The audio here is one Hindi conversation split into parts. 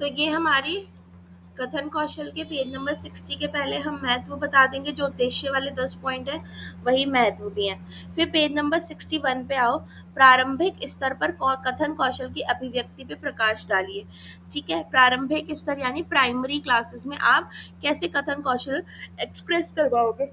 तो ये हमारी कथन कौशल के पेज नंबर 60 के पहले हम महत्व बता देंगे, जो उद्देश्य वाले 10 पॉइंट है वही महत्व भी है। फिर पेज नंबर 61 पे आओ, प्रारंभिक स्तर पर कथन कौशल की अभिव्यक्ति पे प्रकाश डालिए। ठीक है, प्रारंभिक स्तर यानी प्राइमरी क्लासेस में आप कैसे कथन कौशल एक्सप्रेस करवाओगे,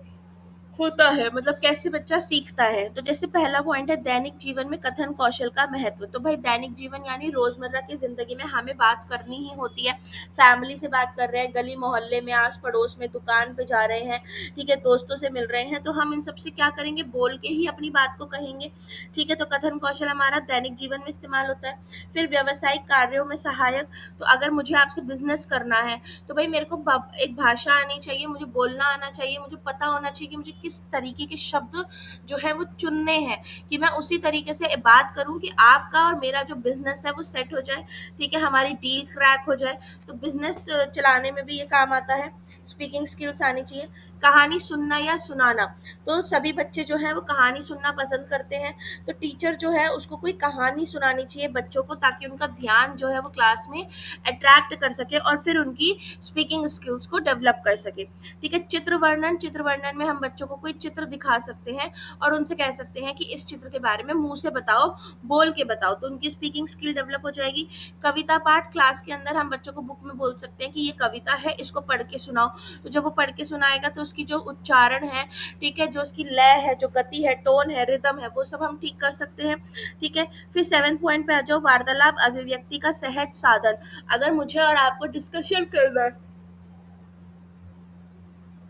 होता है, मतलब कैसे बच्चा सीखता है। तो जैसे पहला पॉइंट है दैनिक जीवन में कथन कौशल का महत्व। तो भाई दैनिक जीवन यानी रोजमर्रा की जिंदगी में हमें बात करनी ही होती है। फैमिली से बात कर रहे हैं, गली मोहल्ले में, आस पड़ोस में, दुकान पे जा रहे हैं, ठीक है, दोस्तों से मिल रहे हैं, तो हम इन सबसे क्या करेंगे, बोल के ही अपनी बात को कहेंगे। ठीक है, तो कथन कौशल हमारा दैनिक जीवन में इस्तेमाल होता है। फिर व्यावसायिक कार्यों में सहायक। तो अगर मुझे आपसे बिजनेस करना है तो भाई मेरे को एक भाषा आनी चाहिए, मुझे बोलना आना चाहिए, मुझे पता होना चाहिए कि मुझे किस तरीके के शब्द जो है वो चुनने हैं, कि मैं उसी तरीके से बात करूं कि आपका और मेरा जो बिजनेस है वो सेट हो जाए। ठीक है, हमारी डील क्रैक हो जाए। तो बिजनेस चलाने में भी ये काम आता है। स्पीकिंग स्किल्स आनी चाहिए। कहानी सुनना या सुनाना। तो सभी बच्चे जो है वो कहानी सुनना पसंद करते हैं। तो टीचर जो है उसको कोई कहानी सुनानी चाहिए बच्चों को, ताकि उनका ध्यान जो है वो क्लास में अट्रैक्ट कर सके और फिर उनकी स्पीकिंग स्किल्स को डेवलप कर सके। ठीक है, चित्र वर्णन। चित्र वर्णन में हम बच्चों को कोई चित्र दिखा सकते हैं और उनसे कह सकते हैं कि इस चित्र के बारे में मुंह से बताओ, बोल के बताओ, तो उनकी स्पीकिंग स्किल डेवलप हो जाएगी। कविता पाठ। क्लास के अंदर हम बच्चों को बुक में बोल सकते हैं कि ये कविता है, इसको पढ़ के सुनाओ। तो जब वो पढ़ के सुनाएगा तो उसकी जो उच्चारण है, ठीक है, जो उसकी लय है, जो गति है, टोन है, रिदम है, वो सब हम ठीक कर सकते हैं। ठीक है, फिर 7 पॉइंट पे आ जाओ, वार्तालाप अभिव्यक्ति का सहज साधन। अगर मुझे और आपको डिस्कशन करना है,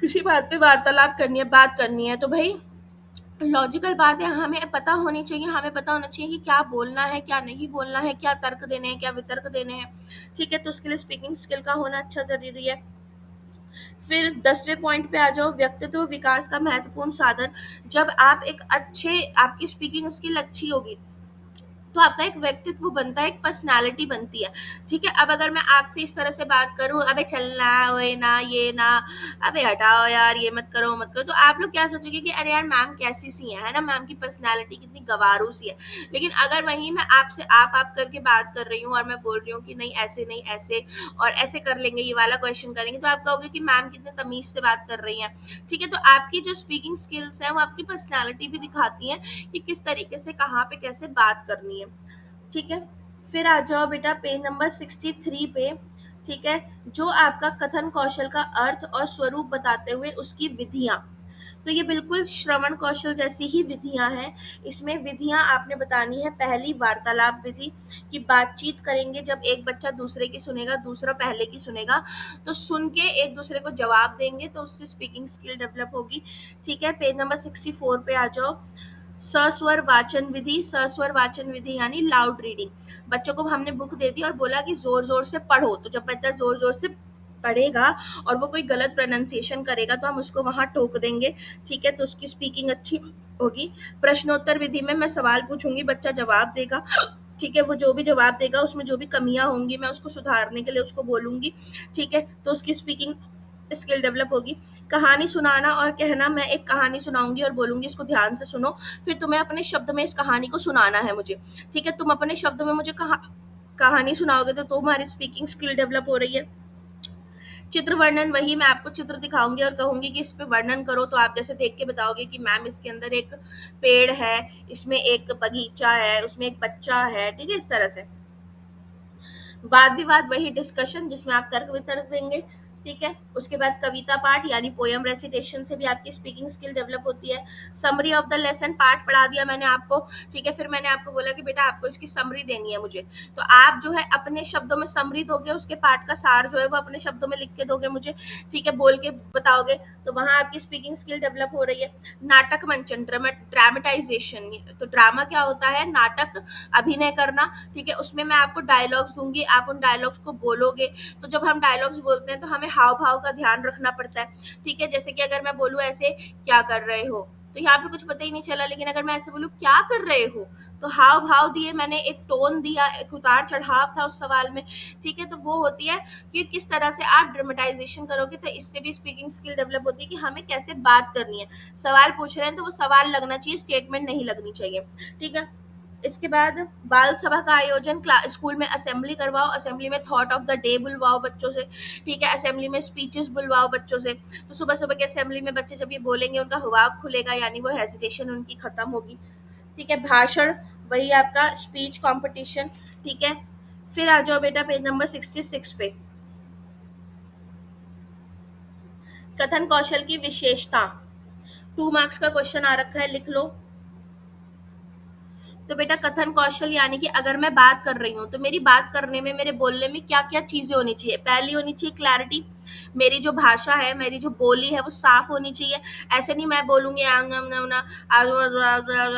किसी बात पे वार्तालाप करनी है, बात करनी है, तो भाई लॉजिकल बात है, हमें पता होनी चाहिए, हमें पता होना चाहिए कि क्या बोलना है, क्या नहीं बोलना है, क्या तर्क देने हैं, क्या वितर्क देने हैं। ठीक है, तो उसके लिए स्पीकिंग स्किल का होना अच्छा जरूरी है। फिर 10वें पॉइंट पे आ जाओ, व्यक्तित्व विकास का महत्वपूर्ण साधन। जब आप एक अच्छे, आपकी स्पीकिंग स्किल अच्छी होगी तो आपका एक व्यक्तित्व बनता है, एक पर्सनालिटी बनती है। ठीक है, अब अगर मैं आपसे इस तरह से बात करूं, अबे चलना ओए ना, ये ना, अबे हटाओ यार, ये मत करो मत करो, तो आप लोग क्या सोचोगे कि अरे यार मैम कैसी सी है ना, मैम की पर्सनालिटी कितनी गवारू सी है। लेकिन अगर वहीं मैं आपसे आप करके बात कर रही हूँ और मैं बोल रही हूँ कि नहीं ऐसे नहीं ऐसे, और ऐसे कर लेंगे, ये वाला क्वेश्चन करेंगे, तो आप कहोगे कि मैम कितने तमीज से बात कर रही हैं। ठीक है, तो आपकी जो स्पीकिंग स्किल्स है वो आपकी पर्सनालिटी भी दिखाती हैं कि किस तरीके से कहाँ पे कैसे बात करनी है। ठीक है, फिर आ जाओ बेटा पेज नंबर 63 पे। ठीक है, जो आपका कथन कौशल का अर्थ और स्वरूप बताते हुए उसकी विधियां। तो ये बिल्कुल श्रवण कौशल जैसी ही विधियां हैं। इसमें विधियां आपने बतानी है। पहली वार्तालाप विधि, की बातचीत करेंगे, जब एक बच्चा दूसरे की सुनेगा, दूसरा पहले की सुनेगा, तो सुन के एक दूसरे को जवाब देंगे, तो उससे स्पीकिंग स्किल डेवलप होगी। ठीक है, पेज नंबर 64 पे आ जाओ, सस्वर वाचन विधि। सस्वर वाचन विधि यानी लाउड रीडिंग। बच्चों को हमने बुक दे दी और बोला कि जोर जोर से पढ़ो, तो जब बच्चा जोर जोर से पढ़ेगा और वो कोई गलत प्रोनाउंसिएशन करेगा तो हम उसको वहां टोक देंगे। ठीक है, तो उसकी स्पीकिंग अच्छी होगी। प्रश्नोत्तर विधि में मैं सवाल पूछूंगी, बच्चा जवाब देगा। ठीक है, वो जो भी जवाब देगा उसमें जो भी कमियां होंगी मैं उसको सुधारने के लिए उसको बोलूंगी। ठीक है, तो उसकी स्पीकिंग स्किल डेवलप होगी। कहानी सुनाना और कहना, मैं एक कहानी सुनाऊंगी और बोलूंगी इसको ध्यान से सुनो, फिर तुम्हें अपने शब्द में इस कहानी को सुनाना है मुझे। ठीक है, तुम अपने शब्द में मुझे कहानी सुनाओगे तो तुम्हारी स्पीकिंग स्किल डेवलप हो रही है। चित्र वर्णन, वही मैं आपको चित्र दिखाऊंगी और कहूंगी कि इस पे वर्णन करो, तो आप जैसे देख के बताओगे कि मैम इसके अंदर एक पेड़ है, इसमें एक बगीचा है, उसमें एक बच्चा है। ठीक है, इस तरह से। वाद विवाद, वही डिस्कशन जिसमें आप तर्क वितर्क देंगे। ठीक है, उसके बाद कविता पाठ यानी पोयम रेसिटेशन से भी आपकी स्पीकिंग स्किल डेवलप होती है। समरी ऑफ द लेसन, पाठ पढ़ा दिया मैंने आपको। ठीक है, फिर मैंने आपको बोला कि बेटा आपको इसकी समरी देनी है मुझे, तो आप जो है अपने शब्दों में समरी दोगे, उसके पाठ का सार जो है वो अपने शब्दों में लिख के दोगे मुझे। ठीक है, बोल के बताओगे, तो वहां आपकी स्पीकिंग स्किल डेवलप हो रही है। नाटक मंचन, ड्रामेटाइजेशन। तो ड्रामा क्या होता है, नाटक, अभिनय करना। ठीक है, उसमें मैं आपको डायलॉग्स दूंगी, आप उन डायलॉग्स को बोलोगे। तो जब हम डायलॉग्स बोलते हैं तो हमें हाव भाव का ध्यान रखना पड़ता है। ठीक है, जैसे कि अगर मैं बोलूँ ऐसे, क्या कर रहे हो, तो यहाँ पे कुछ पता ही नहीं चला, लेकिन अगर मैं ऐसे बोलूँ क्या कर रहे हो, तो हाव भाव दिए मैंने, एक टोन दिया, एक उतार चढ़ाव था उस सवाल में। ठीक है, तो वो होती है कि किस तरह से आप ड्रामेटाइजेशन करोगे, तो इससे भी स्पीकिंग स्किल डेवलप होती है कि हमें कैसे बात करनी है। सवाल पूछ रहे हैं तो वो सवाल लगना चाहिए, स्टेटमेंट नहीं लगनी चाहिए। ठीक है, इसके बाद बाल सभा का आयोजन, स्कूल में असेंबली करवाओ, असेंबली में थॉट ऑफ द डे बुलवाओ बच्चों से, ठीक है, असेंबली में स्पीचेस बुलवाओ बच्चों से। तो सुबह सुबह के असेंबली में बच्चे जब ये बोलेंगे उनका हुआब खुलेगा, यानी वो हेजिटेशन उनकी खत्म होगी, ठीक है। भाषण, वही आपका स्पीच कंपटीशन, ठीक है। फिर आ जाओ बेटा पेज नंबर 66 पे, कथन कौशल की विशेषता। 2 मार्क्स का क्वेश्चन आ रखा है, लिख लो। तो बेटा कथन कौशल यानी कि अगर मैं बात कर रही हूँ तो मेरी बात करने में, मेरे बोलने में क्या क्या चीजें होनी चाहिए। पहली होनी चाहिए क्लैरिटी, मेरी जो भाषा है, मेरी जो बोली है वो साफ होनी चाहिए। ऐसे नहीं मैं बोलूंगी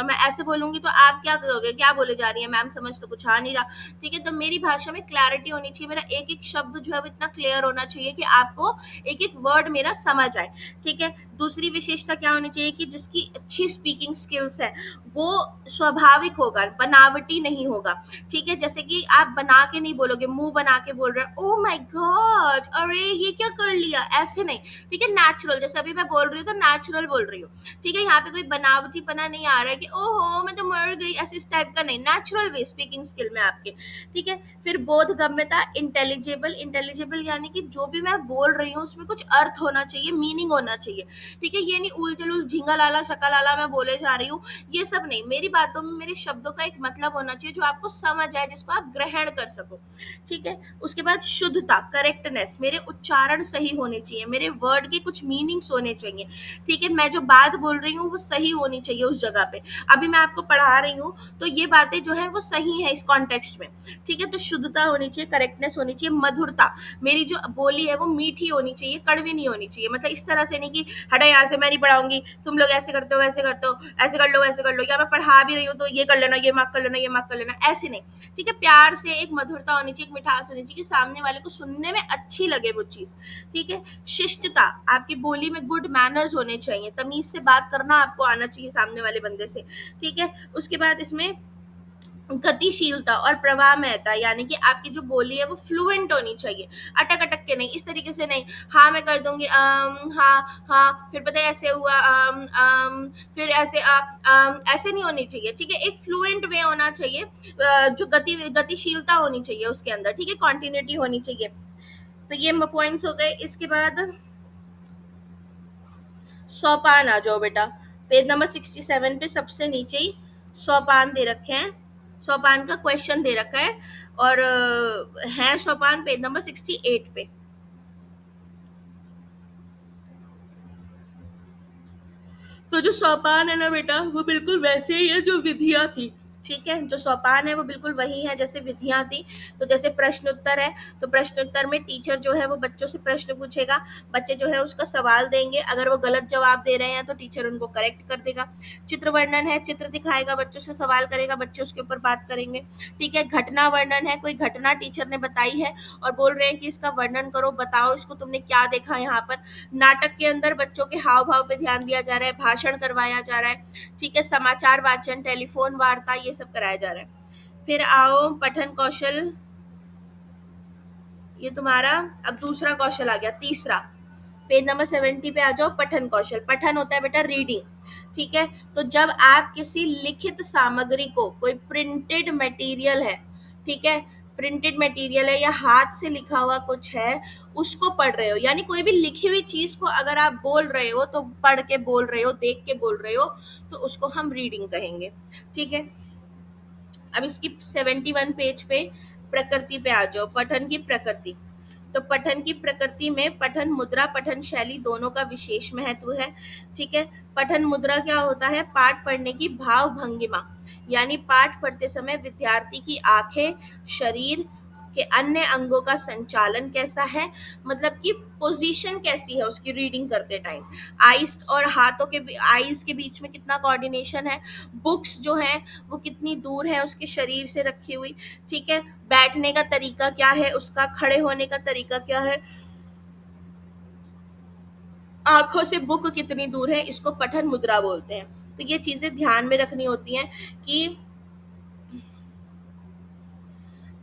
मैं ऐसे बोलूंगी तो आप क्या करोगे, क्या बोले जा रही है मैम, समझ तो कुछ आ नहीं रहा, ठीक है। तो मेरी भाषा में क्लैरिटी होनी चाहिए, मेरा एक एक शब्द जो है वो इतना क्लियर होना चाहिए कि आपको एक एक वर्ड मेरा समझ आए, ठीक है। दूसरी विशेषता क्या होनी चाहिए कि जिसकी अच्छी स्पीकिंग स्किल्स है वो स्वाभाविक होगा, बनावटी नहीं होगा, ठीक है। जैसे कि आप बना के नहीं बोलोगे, मुंह बना के बोल रहे हो, ओ माय गॉड, अरे ये क्या कर लिया, ऐसे नहीं, ठीक है। नेचुरल, जैसे अभी मैं बोल रही हूँ तो नेचुरल बोल रही हूँ, ठीक है। यहाँ पे कोई बनावटी पना नहीं आ रहा है कि ओहो मैं तो मर गई, ऐसे इस टाइप का नहीं, नेचुरल वे स्पीकिंग स्किल में आपके, ठीक है। फिर बोधगम्यता, इंटेलिजिबल, इंटेलिजिबल यानी कि जो भी मैं बोल रही हूँ उसमें कुछ अर्थ होना चाहिए, मीनिंग होना चाहिए, ठीक है। ये नहीं उल जलूल झिंगा लाला शका लाला मैं बोले जा रही हूँ, ये सब नहीं। मेरी बातों में मेरे शब्दों का एक मतलब होना चाहिए जो आपको समझ आए, जिसको आप ग्रहण कर सको, ठीक है। उसके बाद शुद्धता, करेक्टनेस, मेरे उच्चारण सही होने चाहिए, मेरे वर्ड के कुछ मीनिंग्स होने चाहिए, ठीक है। मैं जो बात बोल रही हूँ वो सही होनी चाहिए उस जगह पे, अभी मैं आपको पढ़ा रही हूँ तो ये बातें जो है वो सही है इस कॉन्टेक्स्ट में, ठीक है। तो शुद्धता होनी चाहिए, करेक्टनेस होनी चाहिए, मधुरता, मेरी जो बोली है वो मीठी होनी चाहिए, कड़वी नहीं होनी चाहिए। मतलब इस तरह से नहीं कि हटा यहाँ से, मैं नहीं पढ़ाऊंगी, तुम लोग ऐसे करते हो वैसे करते हो, ऐसे कर लो वैसे कर लो, या मैं पढ़ा भी रही हूँ तो ये कर लेना, ये मार्क कर लेना, ये मार्क कर लेना, ऐसे नहीं, ठीक है। प्यार से, एक मधुरता होनी चाहिए, एक मिठास होनी चाहिए कि सामने वाले को सुनने में अच्छी लगे वो चीज, ठीक है। शिष्टता, आपकी बोली में गुड मैनर्स होने चाहिए, तमीज से बात करना आपको आना चाहिए सामने वाले बंदे से, ठीक है। उसके बाद इसमें गतिशीलता और प्रवाहमयता, यानी कि आपकी जो बोली है वो फ्लुएंट होनी चाहिए, अटक अटक के नहीं, इस तरीके से नहीं, हाँ मैं कर दूंगी, हाँ हाँ, फिर पता है ऐसे हुआ, फिर ऐसे ऐसे नहीं होनी चाहिए, ठीक है। एक फ्लुएंट वे होना चाहिए, जो गतिशीलता होनी चाहिए उसके अंदर, ठीक है, कॉन्टिन्यूटी होनी चाहिए। तो ये पॉइंट्स हो गए। इसके बाद सोपान आ जाओ बेटा, पेज नंबर 67 पे सबसे नीचे ही सोपान दे रखे हैं, सोपान का क्वेश्चन दे रखा है, और है सोपान पेज नंबर 68 पे। तो जो सोपान है ना बेटा वो बिल्कुल वैसे ही है जो विधियां थी, ठीक है। जो सोपान है वो बिल्कुल वही है जैसे विधियां थी। तो जैसे प्रश्न उत्तर है, तो प्रश्न उत्तर में टीचर जो है वो बच्चों से प्रश्न पूछेगा, बच्चे जो है उसका सवाल देंगे, अगर वो गलत जवाब दे रहे हैं तो टीचर उनको करेक्ट कर देगा। चित्र वर्णन है, चित्र दिखाएगा, बच्चों से सवाल करेगा, बच्चे उसके ऊपर बात करेंगे, ठीक है। घटना वर्णन है, कोई घटना टीचर ने बताई है और बोल रहे हैं कि इसका वर्णन करो, बताओ इसको तुमने क्या देखा यहाँ पर। नाटक के अंदर बच्चों के हाव भाव पे ध्यान दिया जा रहा है, भाषण करवाया जा रहा है, ठीक है। समाचार वाचन, टेलीफोन वार्ता, ये सब कराया जा रहा है। फिर आओ पठन कौशल, ये तुम्हारा अब दूसरा कौशल आ गया, तीसरा, पेज नंबर 70 पे आ जाओ। पठन कौशल, पठन होता है बेटा रीडिंग, ठीक है। तो जब आप किसी लिखित सामग्री को, कोई प्रिंटेड मटेरियल है, ठीक है, प्रिंटेड मटेरियल है या हाथ से लिखा हुआ कुछ है, उसको पढ़ रहे हो, यानी कोई भी लिखी हुई चीज को अगर आप बोल रहे हो तो पढ़ के बोल रहे हो, देख के बोल रहे हो, तो उसको हम रीडिंग कहेंगे, ठीक है। अब इसकी 71 पेज पे प्रकृति पे आ जाओ, पठन की प्रकृति। तो पठन की प्रकृति में पठन मुद्रा, पठन शैली दोनों का विशेष महत्व है, ठीक है। पठन मुद्रा क्या होता है, पाठ पढ़ने की भाव भंगिमा, यानी पाठ पढ़ते समय विद्यार्थी की आंखें, शरीर के अन्य अंगों का संचालन कैसा है, मतलब कि पोजीशन कैसी है उसकी रीडिंग करते टाइम, आईज और हाथों के, आईज के बीच में कितना कोऑर्डिनेशन है, बुक्स जो है वो कितनी दूर है उसके शरीर से रखी हुई, ठीक है। बैठने का तरीका क्या है उसका, खड़े होने का तरीका क्या है, आंखों से बुक कितनी दूर है, इसको पठन मुद्रा बोलते हैं। तो ये चीजें ध्यान में रखनी होती हैं कि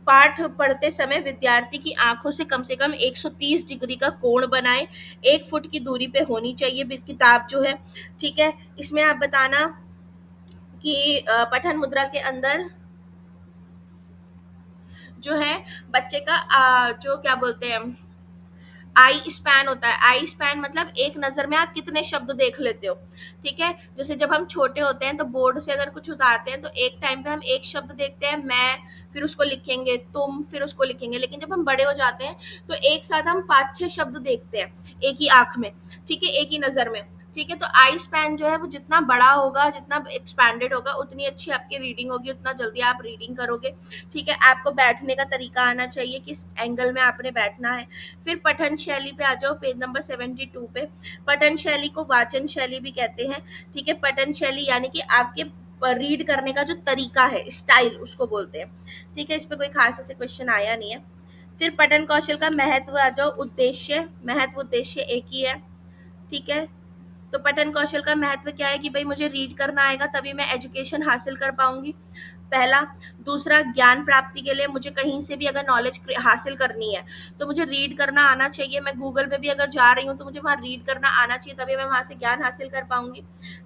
पाठ पढ़ते समय विद्यार्थी की आंखों से कम 130 डिग्री का कोण बनाए, 1 फुट की दूरी पे होनी चाहिए किताब जो है, ठीक है। इसमें आप बताना कि पठन मुद्रा के अंदर जो है बच्चे का जो क्या बोलते हैं आई स्पैन होता है। आई स्पैन मतलब एक नजर में आप कितने शब्द देख लेते हो। ठीक है, जैसे जब हम छोटे होते हैं तो बोर्ड से अगर कुछ उतारते हैं तो एक टाइम पे हम एक शब्द देखते हैं, मैं, फिर उसको लिखेंगे, तुम, फिर उसको लिखेंगे। लेकिन जब हम बड़े हो जाते हैं तो एक साथ हम 5-6 शब्द देखते हैं एक ही आंख में। ठीक है, एक ही नजर में। ठीक है, तो आई स्पैन जो है वो जितना बड़ा होगा, जितना एक्सपैंडेड होगा, उतनी अच्छी आपकी रीडिंग होगी, उतना जल्दी आप रीडिंग करोगे। ठीक है, आपको बैठने का तरीका आना चाहिए, किस एंगल में आपने बैठना है। फिर पठन शैली पे आ जाओ, पेज नंबर 72 पे। पठन शैली को वाचन शैली भी कहते हैं। ठीक है, पठन शैली यानी कि आपके रीड करने का जो तरीका है, स्टाइल, उसको बोलते हैं। ठीक है, इस पे कोई खास ऐसे क्वेश्चन आया नहीं है। फिर पठन कौशल का महत्व आ जाओ, उद्देश्य, महत्व उद्देश्य एक ही है। ठीक है, तो पठन कौशल का महत्व क्या है कि भाई मुझे रीड करना आएगा तभी मैं एजुकेशन हासिल कर पाऊंगी, पहला। दूसरा, ज्ञान प्राप्ति के लिए मुझे कहीं से भी अगर नॉलेज हासिल करनी है तो मुझे रीड करना आना चाहिए। मैं गूगल पे भी अगर जा रही हूँ तो मुझे वहां रीड करना आना चाहिए, तभी मैं वहां से ज्ञान हासिल कर पाऊंगी।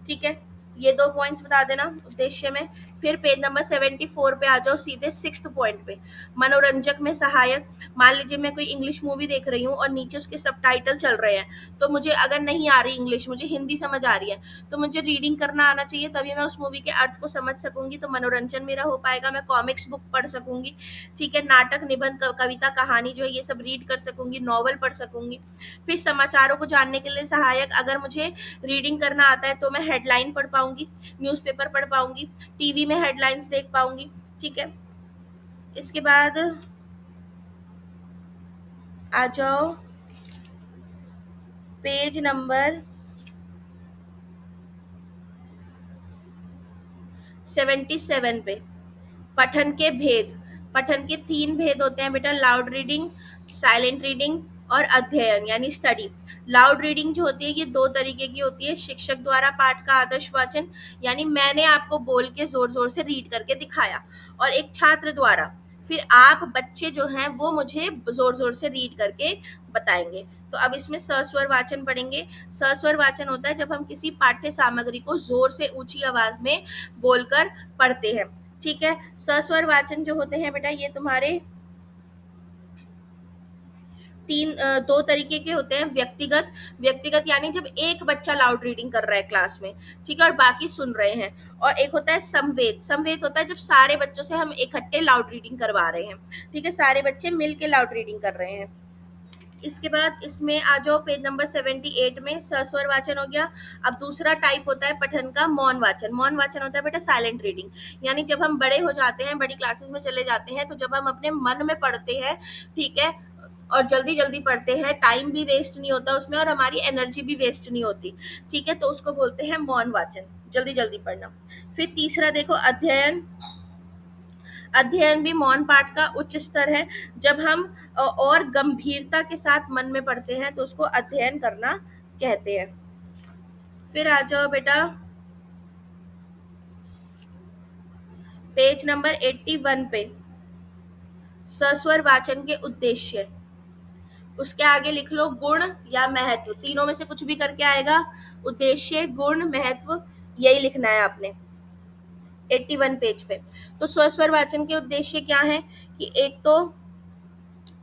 ठीक है, ये 2 पॉइंट्स बता देना उद्देश्य में। फिर पेज नंबर 74 पे आ जाओ, सीधे 6th पॉइंट पे, मनोरंजक में सहायक। मान लीजिए मैं कोई इंग्लिश मूवी देख रही हूँ और नीचे उसके सबटाइटल चल रहे हैं, तो मुझे अगर नहीं आ रही इंग्लिश, मुझे हिंदी समझ आ रही है, तो मुझे रीडिंग करना आना चाहिए, तभी मैं उस मूवी के अर्थ को समझ सकूंगी, तो मनोरंजन मेरा हो पाएगा। मैं कॉमिक्स बुक पढ़ सकूंगी। ठीक है, नाटक, निबंध, कविता, कहानी जो है ये सब रीड कर सकूंगी, नॉवल पढ़ सकूंगी। फिर समाचारों को जानने के लिए सहायक, अगर मुझे रीडिंग करना आता है तो मैं हेडलाइन पढ़ पाऊंगी, न्यूज़पेपर पढ़ पाऊंगी, टीवी में हेडलाइंस देख पाऊंगी। ठीक है, इसके बाद आ जाओ पेज नंबर 77 पे, पठन के भेद। पठन के 3 भेद होते हैं बेटा, लाउड रीडिंग, साइलेंट रीडिंग और अध्ययन यानी स्टडी। लाउड रीडिंग जो होती है ये 2 तरीके की होती है, शिक्षक द्वारा पाठ का आदर्श वाचन, यानी मैंने आपको बोल के जोर जोर से रीड करके दिखाया, और एक छात्र द्वारा, फिर आप बच्चे जो हैं वो मुझे जोर जोर से रीड करके बताएंगे। तो अब इसमें सस्वर वाचन पढ़ेंगे। सस्वर वाचन होता है जब हम किसी पाठ्य सामग्री को जोर से ऊंची आवाज में बोलकर पढ़ते हैं। ठीक है, सस्वर वाचन जो होते हैं बेटा ये तुम्हारे 2 तरीके के होते हैं। व्यक्तिगत, व्यक्तिगत यानी जब एक बच्चा लाउड रीडिंग कर रहा है क्लास में, ठीक है, और बाकी सुन रहे हैं। और एक होता है संवेद। संवेद होता है जब सारे बच्चों से हम इकट्ठे लाउड रीडिंग करवा रहे हैं। ठीक है, सारे बच्चे मिल के लाउड रीडिंग कर रहे हैं। इसके बाद इसमें आ जाओ पेज नंबर 78 में, सस्वर वाचन हो गया। अब दूसरा टाइप होता है पठन का मौन वाचन। मौन वाचन होता है बेटा साइलेंट रीडिंग, यानी जब हम बड़े हो जाते हैं, बड़ी क्लासेस में चले जाते हैं, तो जब हम अपने मन में पढ़ते हैं, ठीक है, और जल्दी जल्दी पढ़ते हैं, टाइम भी वेस्ट नहीं होता उसमें और हमारी एनर्जी भी वेस्ट नहीं होती। ठीक है, तो उसको बोलते हैं मौन वाचन, जल्दी जल्दी पढ़ना। फिर तीसरा देखो अध्ययन। अध्ययन भी मौन पाठ का उच्च स्तर है। जब हम और गंभीरता के साथ मन में पढ़ते हैं तो उसको अध्ययन करना कहते हैं। फिर आ जाओ बेटा पेज नंबर 81 पे, सस्वर वाचन के उद्देश्य। उसके आगे लिख लो गुण या महत्व, तीनों में से कुछ भी करके आएगा। उद्देश्य, गुण, महत्व, यही लिखना है आपने 81 पेज पे। तो स्वस्वर वाचन के उद्देश्य क्या है कि एक तो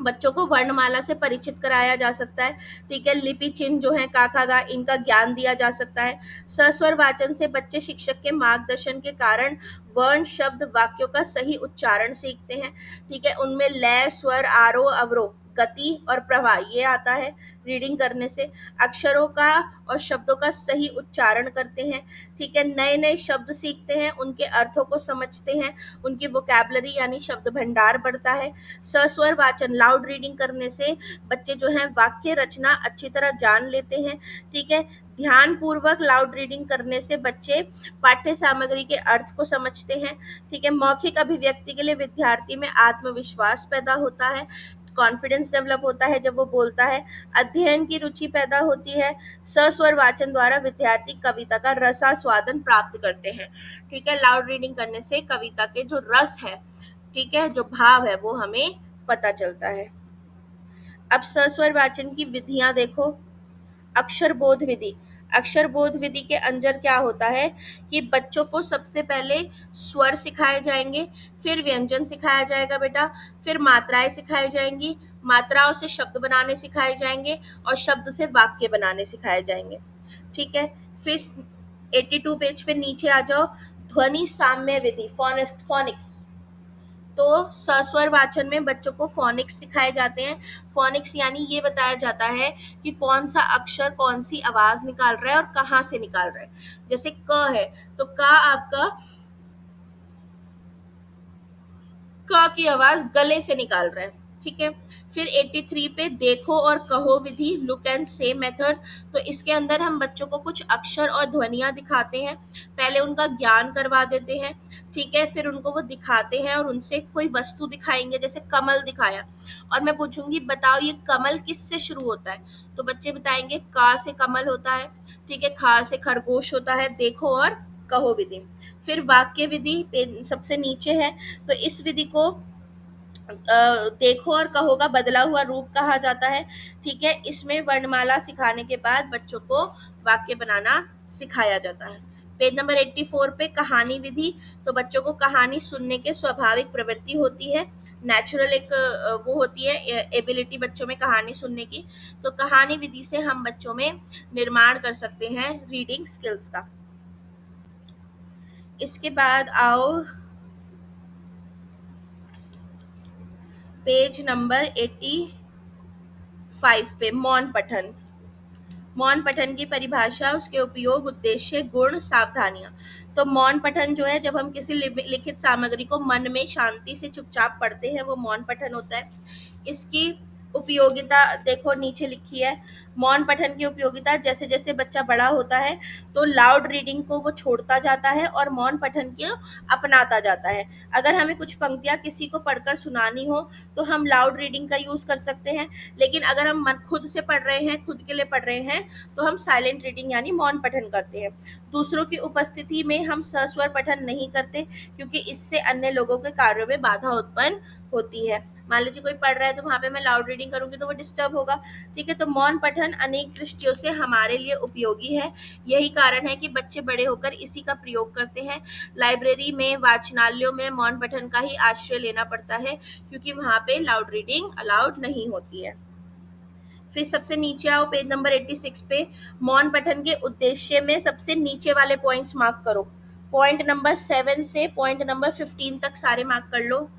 बच्चों को वर्णमाला से परिचित कराया जा सकता है। ठीक है, लिपि चिन्ह जो है का खा गा, इनका ज्ञान दिया जा सकता है। सस्वर वाचन से बच्चे शिक्षक के मार्गदर्शन के कारण वर्ण, शब्द, वाक्यों का सही उच्चारण सीखते हैं। ठीक है, उनमें लय, स्वर, आरोह, अवरोह, गति और प्रवाह ये आता है रीडिंग करने से। अक्षरों का और शब्दों का सही उच्चारण करते हैं। ठीक है, नए नए शब्द सीखते हैं, उनके अर्थों को समझते हैं, उनकी वोकैबुलरी यानी शब्द भंडार बढ़ता है। सस्वर वाचन लाउड रीडिंग करने से बच्चे जो हैं वाक्य रचना अच्छी तरह जान लेते हैं। ठीक है, ध्यान पूर्वक लाउड रीडिंग करने से बच्चे पाठ्य सामग्री के अर्थ को समझते हैं। ठीक है, मौखिक अभिव्यक्ति के लिए विद्यार्थी में आत्मविश्वास पैदा होता है, कॉन्फिडेंस डेवलप होता है जब वो बोलता है। अध्ययन की रुचि पैदा होती है। सस्वर वाचन द्वारा विद्यार्थी कविता का रसास्वादन प्राप्त करते हैं। ठीक है, लाउड रीडिंग करने से कविता के जो रस है, ठीक है, जो भाव है वो हमें पता चलता है। अब सस्वर वाचन की विधियां देखो। अक्षर बोध विधि, अक्षर बोध विधि के अंदर क्या होता है कि बच्चों को सबसे पहले स्वर सिखाए जाएंगे, फिर व्यंजन सिखाया जाएगा बेटा, फिर मात्राएं सिखाई जाएंगी, मात्राओं से शब्द बनाने सिखाए जाएंगे और शब्द से वाक्य बनाने सिखाए जाएंगे। ठीक है, फिर 82 पेज पे नीचे आ जाओ, ध्वनि साम्य विधि, फोनिक्स। तो सस्वर वाचन में बच्चों को फोनिक्स सिखाए जाते हैं। फोनिक्स यानी ये बताया जाता है कि कौन सा अक्षर कौन सी आवाज निकाल रहा है और कहाँ से निकाल रहा है। जैसे क है तो क आपका क की आवाज गले से निकाल रहा है। ठीक है, फिर 83 पे देखो और कहो विधि, लुक एंड से मेथड। तो इसके अंदर हम बच्चों को कुछ अक्षर और ध्वनियां दिखाते हैं, पहले उनका ज्ञान करवा देते हैं। ठीक है, फिर उनको वो दिखाते हैं और उनसे कोई वस्तु दिखाएंगे, जैसे कमल दिखाया और मैं पूछूंगी बताओ ये कमल किससे शुरू होता है, तो बच्चे बताएंगे का से कमल होता है। ठीक है, खा से खरगोश होता है। देखो और कहो विधि। फिर वाक्य विधि सबसे नीचे है, तो इस विधि को देखो और कहो का बदला हुआ रूप कहा जाता है। ठीक है, इसमें वर्णमाला सिखाने के बाद बच्चों को वाक्य बनाना सिखाया जाता है। पेज नंबर 84 पे कहानी विधि, तो बच्चों को कहानी सुनने के स्वाभाविक प्रवृत्ति होती है, नेचुरल एक वो होती है एबिलिटी बच्चों में कहानी सुनने की। तो कहानी विधि से हम बच्चों में निर्माण कर सकते हैं रीडिंग स्किल्स का। इसके बाद आओ पेज नंबर 85 पे मौन पठन। मौन पठन की परिभाषा, उसके उपयोग, उद्देश्य, गुण, सावधानियां। तो मौन पठन जो है, जब हम किसी लिखित सामग्री को मन में शांति से चुपचाप पढ़ते हैं, वो मौन पठन होता है। इसकी उपयोगिता देखो नीचे लिखी है। मौन पठन की उपयोगिता, जैसे जैसे बच्चा बड़ा होता है तो लाउड रीडिंग को वो छोड़ता जाता है और मौन पठन को अपनाता जाता है। अगर हमें कुछ पंक्तियां किसी को पढ़कर सुनानी हो तो हम लाउड रीडिंग का यूज कर सकते हैं, लेकिन अगर हम खुद से पढ़ रहे हैं, खुद के लिए पढ़ रहे हैं, तो हम साइलेंट रीडिंग यानी मौन पठन करते हैं। दूसरों की उपस्थिति में हम सस्वर पठन नहीं करते, क्योंकि इससे अन्य लोगों के कार्यों में बाधा उत्पन्न होती है। मान लीजिए कोई पढ़ रहा है तो वहां पे मैं लाउड रीडिंग करूंगी तो वो डिस्टर्ब होगा। ठीक है, तो मौन पठन अनेक दृष्टियों से हमारे लिए उपयोगी है। यही कारण है कि बच्चे बड़े होकर इसी का प्रयोग करते हैं। लाइब्रेरी में, वाचनालयों में मौन पठन का ही आश्रय लेना पड़ता है, क्योंकि वहां पे लाउड रीडिंग अलाउड नहीं होती है। फिर सबसे नीचे आओ पेज नंबर 86 पे, मौन पठन के उद्देश्य में सबसे नीचे वाले पॉइंट्स मार्क करो। पॉइंट नंबर 7 से पॉइंट नंबर 15 तक सारे मार्क कर लो।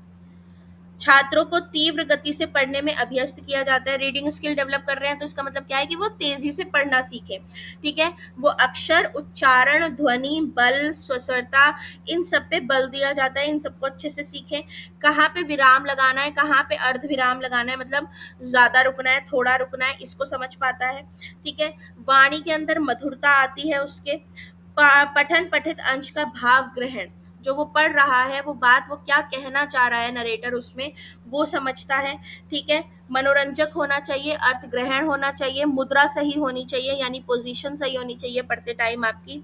छात्रों को तीव्र गति से पढ़ने में अभ्यस्त किया जाता है। रीडिंग स्किल डेवलप कर रहे हैं तो इसका मतलब क्या है कि वो तेजी से पढ़ना सीखे। ठीक है, वो अक्षर, उच्चारण, ध्वनि, बल, स्वरता, इन सब पे बल दिया जाता है, इन सबको अच्छे से सीखें। कहाँ पे विराम लगाना है, कहाँ पे अर्ध विराम लगाना है, मतलब ज्यादा रुकना है, थोड़ा रुकना है, इसको समझ पाता है। ठीक है, वाणी के अंदर मधुरता आती है उसके। पठन पठित अंश का भाव ग्रहण, जो वो पढ़ रहा है, वो बात वो क्या कहना चाह रहा है नरेटर उसमें, वो समझता है। ठीक है, मनोरंजक होना चाहिए, अर्थ ग्रहण होना चाहिए, मुद्रा सही होनी चाहिए यानी पोजीशन सही होनी चाहिए पढ़ते टाइम आपकी।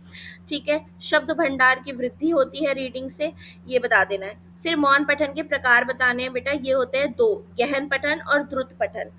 ठीक है, शब्द भंडार की वृद्धि होती है रीडिंग से, ये बता देना है। फिर मौन पठन के प्रकार बताने हैं बेटा, ये होते हैं दो, गहन पठन और द्रुत पठन।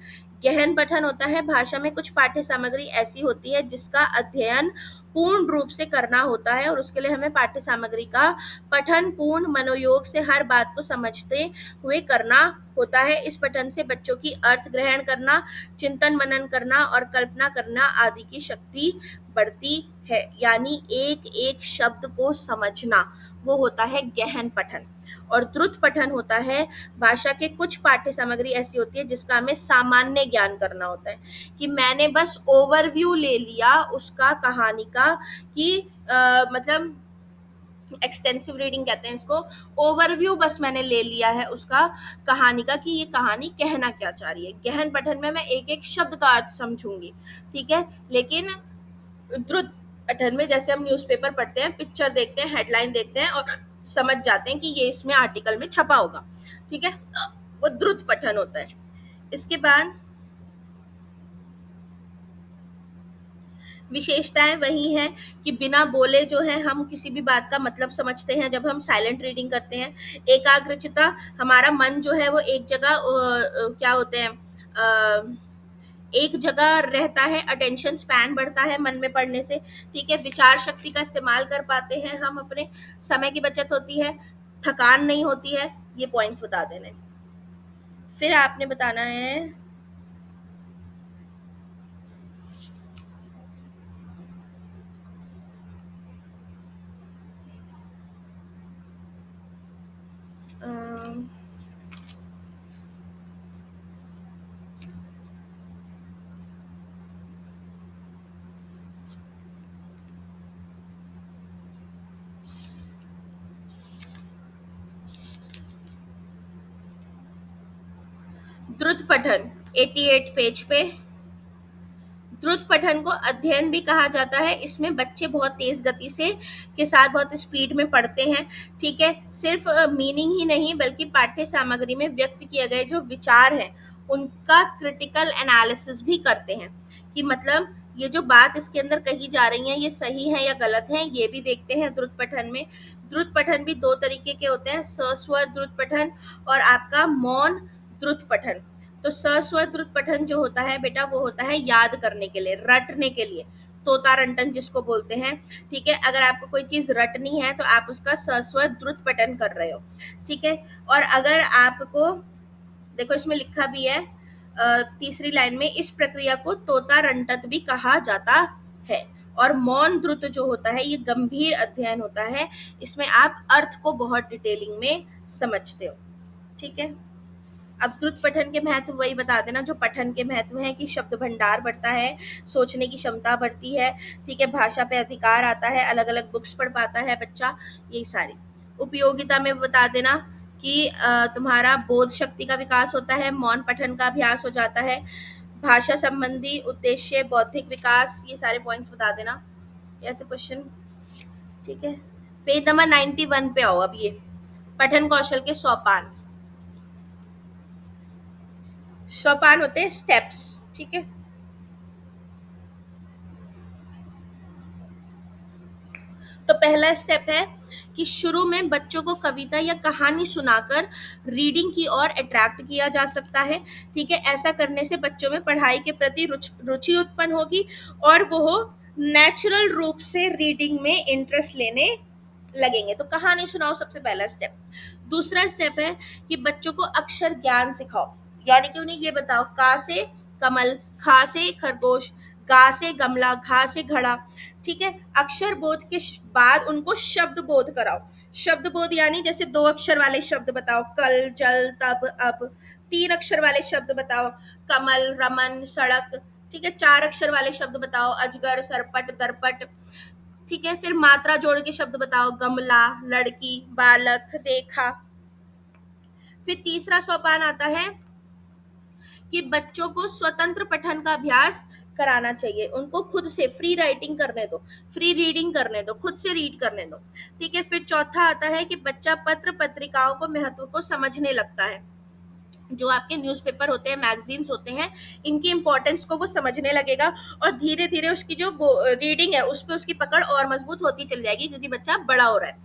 गहन पठन होता है भाषा में कुछ पाठ्य सामग्री ऐसी होती है जिसका अध्ययन पूर्ण रूप से करना होता है, और उसके लिए हमें पाठ्य सामग्री का पठन पूर्ण मनोयोग से हर बात को समझते हुए करना होता है। इस पठन से बच्चों की अर्थ ग्रहण करना, चिंतन मनन करना और कल्पना करना आदि की शक्ति बढ़ती है, यानी एक एक शब्द को समझना, वो होता है गहन पठन। और द्रुत पठन होता है भाषा के कुछ पाठ्य सामग्री ऐसी होती है जिसका हमें सामान्य ज्ञान करना होता है, कि मैंने बस ओवरव्यू ले लिया उसका, कहानी का, कि मतलब एक्सटेंसिव रीडिंग कहते हैं इसको, ओवरव्यू बस मैंने ले लिया है उसका कहानी का, कि ये कहानी कहना क्या चाह रही है। गहन पठन में मैं एक एक शब्द का अर्थ समझूंगी। ठीक है, लेकिन द्रुत पठन में जैसे हम न्यूज़पेपर पढ़ते हैं, पिक्चर देखते हैं, हेडलाइन देखते हैं और समझ जाते हैं कि ये इसमें आर्टिकल में छपा होगा। ठीक है, वो द्रुत पठन होता है। इसके बाद विशेषताएं वही हैं कि बिना बोले जो है हम किसी भी बात का मतलब समझते हैं जब हम साइलेंट रीडिंग करते हैं। एकाग्रचिता, हमारा मन जो है वो एक जगह क्या होते हैं एक जगह रहता है, अटेंशन स्पैन बढ़ता है मन में पढ़ने से, ठीक है, विचार शक्ति का इस्तेमाल कर पाते हैं हम अपने, समय की बचत होती है, थकान नहीं होती है। ये पॉइंट्स बता देने। फिर आपने बताना है अम, द्रुत पठन 88 पेज पे। द्रुत पठन को अध्ययन भी कहा जाता है। इसमें बच्चे बहुत तेज गति से के साथ बहुत स्पीड में पढ़ते हैं, ठीक है। सिर्फ मीनिंग ही नहीं बल्कि पाठ्य सामग्री में व्यक्त किए गए जो विचार हैं उनका क्रिटिकल एनालिसिस भी करते हैं, कि मतलब ये जो बात इसके अंदर कही जा रही है ये सही है या गलत है, ये भी देखते हैं द्रुत पठन में। द्रुत पठन भी दो तरीके के होते हैं, सस्वर द्रुत पठन और आपका मौन द्रुत पठन। तो सस्वर द्रुत पठन जो होता है बेटा वो होता है याद करने के लिए, रटने के लिए, तोता रटन जिसको बोलते हैं, ठीक है। अगर आपको कोई चीज रटनी है तो आप उसका सस्वर द्रुत पठन कर रहे हो, ठीक है। और अगर आपको, देखो इसमें लिखा भी है तीसरी लाइन में, इस प्रक्रिया को तोता रंटत भी कहा जाता है। और मौन द्रुत जो होता है ये गंभीर अध्ययन होता है, इसमें आप अर्थ को बहुत डिटेलिंग में समझते हो, ठीक है। अब द्रुत पठन के महत्व वही बता देना जो पठन के महत्व है, कि शब्द भंडार बढ़ता है, सोचने की क्षमता बढ़ती है, ठीक है, भाषा पे अधिकार आता है, अलग अलग बुक्स पढ़ पाता है बच्चा, यही सारी। उपयोगिता में बता देना कि तुम्हारा बोध शक्ति का विकास होता है, मौन पठन का अभ्यास हो जाता है, भाषा संबंधी उद्देश्य, बौद्धिक विकास, ये सारे पॉइंट्स बता देना, ऐसे क्वेश्चन, ठीक है। पेज नंबर 91 पे आओ। अब ये पठन कौशल के सोपान, सोपान होते हैं स्टेप्स, ठीक है। तो पहला स्टेप है कि शुरू में बच्चों को कविता या कहानी सुनाकर रीडिंग की ओर अट्रैक्ट किया जा सकता है, ठीक है। ऐसा करने से बच्चों में पढ़ाई के प्रति रुचि उत्पन्न होगी और वो नेचुरल रूप से रीडिंग में इंटरेस्ट लेने लगेंगे। तो कहानी सुनाओ सबसे पहला स्टेप। दूसरा स्टेप है कि बच्चों को अक्षर ज्ञान सिखाओ, यानी कि उन्हें ये बताओ का से कमल, खा से खरगोश, गा से गमला, घा से घड़ा, ठीक है। अक्षर बोध के बाद उनको शब्द बोध कराओ। शब्द बोध यानी जैसे 2 अक्षर वाले शब्द बताओ, कल, जल, तब, अब। 3 अक्षर वाले शब्द बताओ, कमल, रमन, सड़क, ठीक है। 4 अक्षर वाले शब्द बताओ, अजगर, सरपट, दरपट, ठीक है। फिर मात्रा जोड़ के शब्द बताओ, गमला, लड़की, बालक, रेखा। फिर तीसरा सोपान आता है कि बच्चों को स्वतंत्र पठन का अभ्यास कराना चाहिए, उनको खुद से फ्री राइटिंग करने दो, फ्री रीडिंग करने दो, खुद से रीड करने दो, ठीक है। फिर चौथा आता है कि बच्चा पत्र पत्रिकाओं को महत्व को समझने लगता है, जो आपके न्यूज़पेपर होते हैं, मैगजीन्स होते हैं, इनकी इंपॉर्टेंस को वो समझने लगेगा और धीरे धीरे उसकी जो रीडिंग है उस पर उसकी पकड़ और मजबूत होती चली जाएगी क्योंकि बच्चा बड़ा हो रहा है।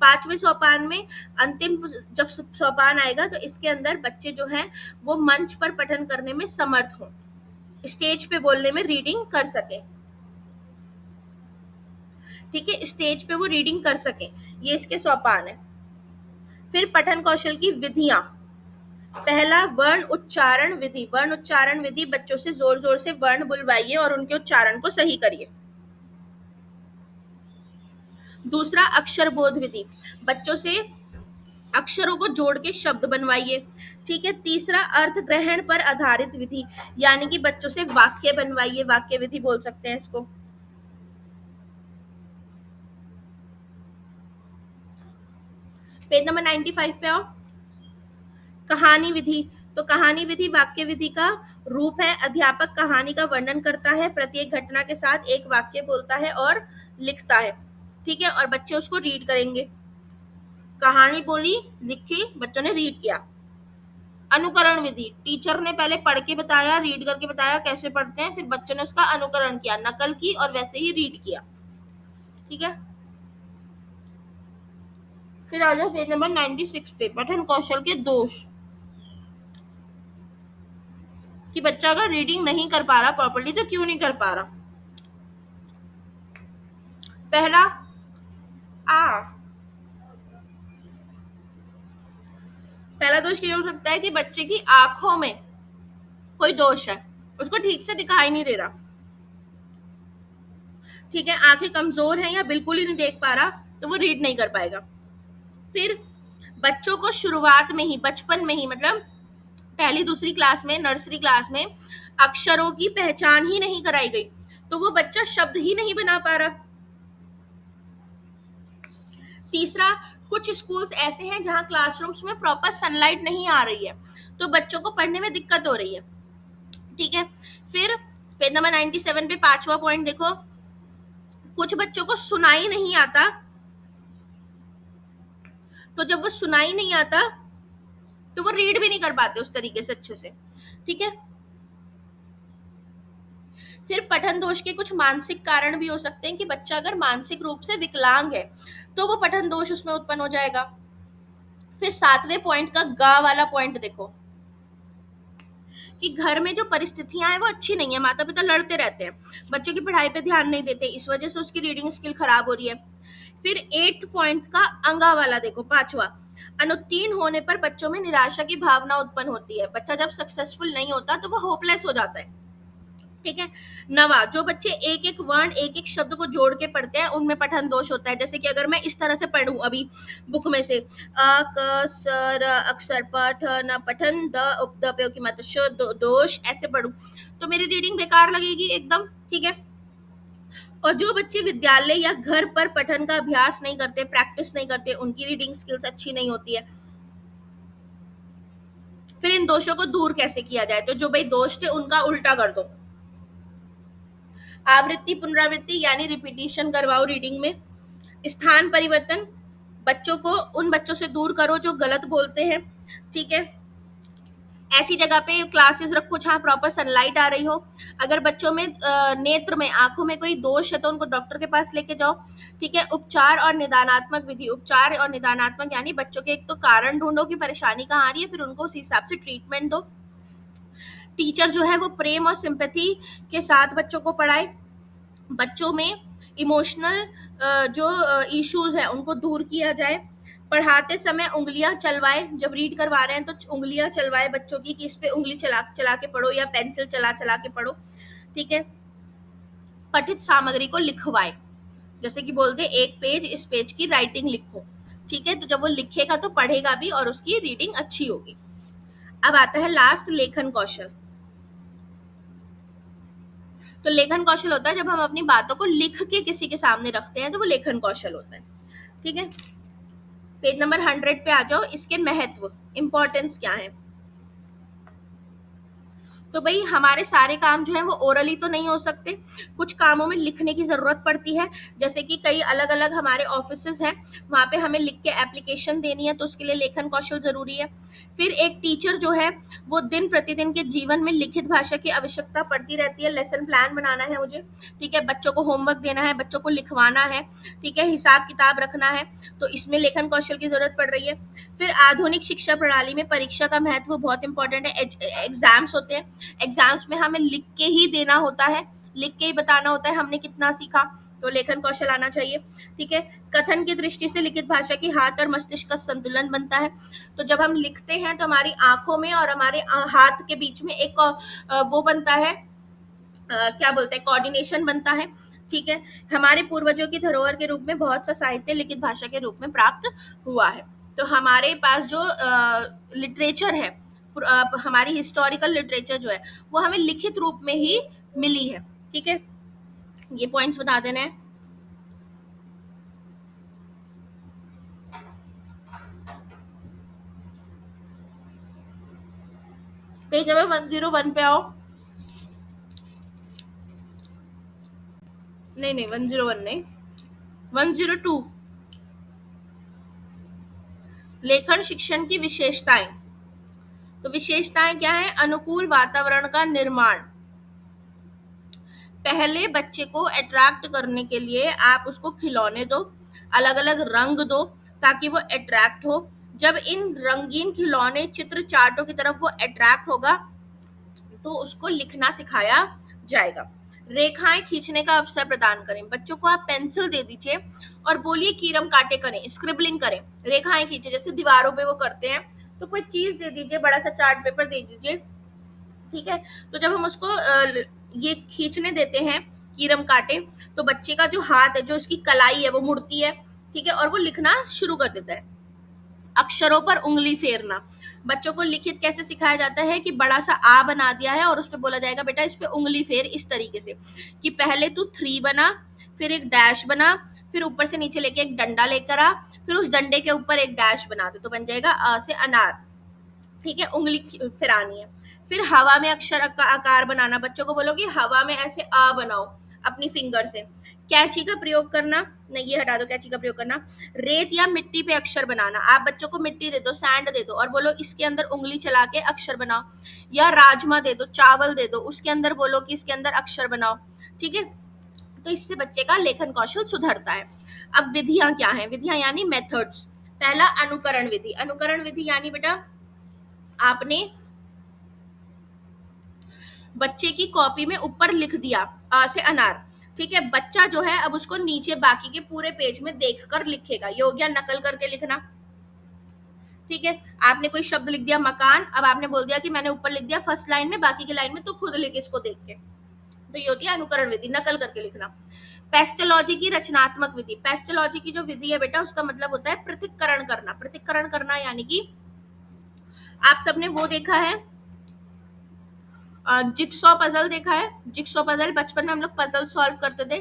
5वें सोपान में अंतिम जब सोपान आएगा तो इसके अंदर बच्चे जो हैं वो मंच पर पठन करने में समर्थ हों, स्टेज पे बोलने में रीडिंग कर सके, ठीक है, स्टेज पे वो रीडिंग कर सके, ये इसके सोपान है। फिर पठन कौशल की विधियां। पहला वर्ण उच्चारण विधि। वर्ण उच्चारण विधि, बच्चों से जोर जोर से वर्ण बुलवाइए और उनके उच्चारण को सही करिए। दूसरा अक्षर बोध विधि, बच्चों से अक्षरों को जोड़ के शब्द बनवाइए, ठीक है। तीसरा अर्थ ग्रहण पर आधारित विधि, यानी कि बच्चों से वाक्य बनवाइए, वाक्य विधि बोल सकते हैं इसको। पेज नंबर 95 पे आओ। कहानी विधि। तो कहानी विधि वाक्य विधि का रूप है। अध्यापक कहानी का वर्णन करता है, प्रत्येक घटना के साथ एक वाक्य बोलता है और लिखता है, ठीक है, और बच्चे उसको रीड करेंगे। कहानी बोली, लिखी, बच्चों ने रीड किया। अनुकरण विधि, टीचर ने पहले पढ़ के बताया, रीड करके बताया कैसे पढ़ते हैं, फिर बच्चों ने उसका अनुकरण किया, नकल की और वैसे ही रीड किया, ठीक है। फिर आ जाओ पेज नंबर 96 पे, पठन कौशल के दोष। कि बच्चा अगर रीडिंग नहीं कर पा रहा प्रॉपर्ली तो क्यों नहीं कर पा रहा। पहला आ पहला दोष ये हो सकता है कि बच्चे की आंखों में कोई दोष है, उसको ठीक से दिखाई नहीं दे रहा, ठीक है, आंखें कमजोर हैं या बिल्कुल ही नहीं देख पा रहा, तो वो रीड नहीं कर पाएगा। फिर बच्चों को शुरुआत में ही, बचपन में ही, मतलब पहली दूसरी क्लास में, नर्सरी क्लास में अक्षरों की पहचान ही नहीं कराई गई, तो वो बच्चा शब्द ही नहीं बना पा रहा। तीसरा, कुछ स्कूल्स ऐसे हैं जहां क्लासरूम्स में प्रॉपर सनलाइट नहीं आ रही है, तो बच्चों को पढ़ने में दिक्कत हो रही है, ठीक है। फिर पेज नंबर 97 पे 5वां पॉइंट देखो, कुछ बच्चों को सुनाई नहीं आता, तो जब वो सुनाई नहीं आता तो वो रीड भी नहीं कर पाते उस तरीके से अच्छे से, ठीक है। फिर पठन दोष के कुछ मानसिक कारण भी हो सकते हैं कि बच्चा अगर मानसिक रूप से विकलांग है तो वो पठन दोष उसमें उत्पन्न हो जाएगा। फिर 7वें पॉइंट का गा वाला पॉइंट देखो कि घर में जो परिस्थितियां हैं वो अच्छी नहीं है, माता पिता लड़ते रहते हैं, बच्चों की पढ़ाई पे ध्यान नहीं देते, इस वजह से उसकी रीडिंग स्किल खराब हो रही है। फिर 8 पॉइंट का अंगा वाला देखो, 5वां, अनुत्तीर्ण होने पर बच्चों में निराशा की भावना उत्पन्न होती है, बच्चा जब सक्सेसफुल नहीं होता तो वो होपलेस हो जाता है, ठीक है। 9वां, जो बच्चे एक एक वर्ण, एक एक शब्द को जोड़ के पढ़ते हैं उनमें पठन दोष होता है, जैसे कि अगर मैं इस तरह से पढ़ूं अभी बुक में से अ क स र अक्षर पठन पठन द उपद की मत श दोष ऐसे पढ़ूं तो मेरी रीडिंग बेकार लगेगी एकदम, ठीक है। और जो बच्चे विद्यालय या घर पर पठन का अभ्यास नहीं करते, प्रैक्टिस नहीं करते, उनकी रीडिंग स्किल्स अच्छी नहीं होती है। फिर इन दोषों को दूर कैसे किया जाए, तो जो भाई दोष थे उनका उल्टा कर दो, आवृत्ति पुनरावृत्ति यानी रिपीटिशन करवाओ रीडिंग में। स्थान परिवर्तन, बच्चों को उन बच्चों से दूर करो जो गलत बोलते हैं, ठीक है। ऐसी जगह पे क्लासेस रखो जहाँ प्रॉपर सनलाइट आ रही हो। अगर बच्चों में नेत्र में, आंखों में कोई दोष है तो उनको डॉक्टर के पास लेके जाओ, ठीक है। उपचार और निदानात्मक विधि, उपचार और निदानात्मक यानी बच्चों के एक तो कारण ढूंढो कि परेशानी कहाँ आ रही है, फिर उनको उस हिसाब से ट्रीटमेंट दो। टीचर जो है वो प्रेम और सिंपैथी के साथ बच्चों को पढ़ाए, बच्चों में इमोशनल जो इश्यूज है उनको दूर किया जाए। पढ़ाते समय उंगलियां चलवाए, जब रीड करवा रहे हैं तो उंगलियां चलवाए बच्चों की कि इस पे उंगली चला चला के पढ़ो या पेंसिल चला चला के पढ़ो, ठीक है। पठित सामग्री को लिखवाए, जैसे कि बोलते एक पेज, इस पेज की राइटिंग लिखो, ठीक है। तो जब वो लिखेगा तो पढ़ेगा भी और उसकी रीडिंग अच्छी होगी। अब आता है लास्ट, लेखन कौशल। तो लेखन कौशल होता है जब हम अपनी बातों को लिख के किसी के सामने रखते हैं, तो वो लेखन कौशल होता है, ठीक है। पेज नंबर 100 पे आ जाओ, इसके महत्व, इंपॉर्टेंस क्या है। तो भाई हमारे सारे काम जो है वो ओरली तो नहीं हो सकते, कुछ कामों में लिखने की जरूरत पड़ती है, जैसे कि कई अलग अलग हमारे ऑफिसेज हैं, वहां पे हमें लिख के एप्लीकेशन देनी है, तो उसके लिए लेखन कौशल जरूरी है। फिर एक टीचर जो है वो दिन प्रतिदिन के जीवन में लिखित भाषा की आवश्यकता पड़ती रहती है, लेसन प्लान बनाना है मुझे, ठीक है, बच्चों को होमवर्क देना है, बच्चों को लिखवाना है, ठीक है, हिसाब किताब रखना है, तो इसमें लेखन कौशल की जरूरत पड़ रही है। फिर आधुनिक शिक्षा प्रणाली में परीक्षा का महत्व बहुत इंपॉर्टेंट है, एग्जाम्स होते हैं, एग्जाम्स में हमें लिख के ही देना होता है, लिख के ही बताना होता है हमने कितना सीखा, तो लेखन कौशल आना चाहिए, ठीक है। कथन की दृष्टि से लिखित भाषा की हाथ और मस्तिष्क का संतुलन बनता है, तो जब हम लिखते हैं तो हमारी आंखों में और हमारे हाथ के बीच में एक वो बनता है, क्या बोलते हैं, कोऑर्डिनेशन बनता है, ठीक है। हमारे पूर्वजों की धरोहर के रूप में बहुत सा साहित्य लिखित भाषा के रूप में प्राप्त हुआ है, तो हमारे पास जो लिटरेचर है, हमारी हिस्टोरिकल लिटरेचर जो है वो हमें लिखित रूप में ही मिली है, ठीक है। ये पॉइंट्स बता देना है। पेज नंबर 101 पे आओ, नहीं 101 नहीं, 102, लेखन शिक्षण की विशेषताएं। तो विशेषताएं क्या है, अनुकूल वातावरण का निर्माण, पहले बच्चे को अट्रैक्ट करने के लिए आप उसको खिलौने दो, अलग अलग रंग दो ताकि वो अट्रैक्ट हो, जब इन रंगीन खिलौने चित्र चार्टों की तरफ वो अट्रैक्ट होगा तो उसको लिखना सिखाया जाएगा। रेखाएं खींचने का अवसर प्रदान करें, बच्चों को आप पेंसिल दे दीजिए और बोलिए कीरम काटे करें, स्क्रिबलिंग करें, रेखाएं खींचे जैसे दीवारों पे वो करते हैं। तो कोई चीज दे दीजिए, बड़ा सा चार्ट पेपर दे दीजिए, ठीक है। तो जब हम उसको ये खींचने देते हैं कीरम काटे, तो बच्चे का जो हाथ है, जो उसकी कलाई है, वो मुड़ती है, ठीक है, और वो लिखना शुरू कर देता है। अक्षरों पर उंगली फेरना, बच्चों को लिखित कैसे सिखाया जाता है कि बड़ा सा आ बना दिया है और उस पर बोला जाएगा बेटा इस पे उंगली फेर, इस तरीके से कि पहले तू 3 बना, फिर एक डैश बना, फिर ऊपर से नीचे लेके एक डंडा लेकर आ, फिर उस डंडे के ऊपर एक डैश बना दे, तो बन जाएगा अ से अनार, ठीक है, उंगली फिरानी है। फिर हवा में अक्षर का आकार बनाना, बच्चों को बोलो कि हवा में ऐसे आ बनाओ अपनी फिंगर से। कैंची का प्रयोग करना, नहीं ये हटा दो, कैंची का प्रयोग करना। रेत या मिट्टी पे अक्षर बनाना, आप बच्चों को मिट्टी दे दो, सैंड दे दो और बोलो इसके अंदर उंगली चला के अक्षर बनाओ, या राजमा दे दो, चावल दे दो, उसके अंदर बोलो कि इसके अंदर अक्षर बनाओ, ठीक है। तो इससे बच्चे का लेखन कौशल सुधरता है। अब विधियां क्या है, विधियां यानी मेथड्स। पहला अनुकरण विधि, अनुकरण विधि यानी बेटा आपने बच्चे की कॉपी में ऊपर लिख दिया आ से अनार, ठीक है, बच्चा जो है अब उसको नीचे बाकी के पूरे पेज में देखकर लिखेगा, ये हो गया नकल करके लिखना, ठीक है। आपने कोई शब्द लिख दिया मकान, अब आपने बोल दिया कि मैंने ऊपर लिख दिया फर्स्ट लाइन में, बाकी की लाइन में तो खुद लिख इसको देख के, तो ये होती है अनुकरण विधि, नकल करके लिखना। पेस्टोलॉजी की रचनात्मक विधि, पेस्टोलॉजी की जो विधि है बेटा उसका मतलब होता है पृथक्करण करना, पृथक्करण करना यानी कि आप सबने वो देखा है जिक्सॉ पजल, देखा है जिक्सॉ पजल, बचपन में हम लोग पजल सॉल्व करते थे,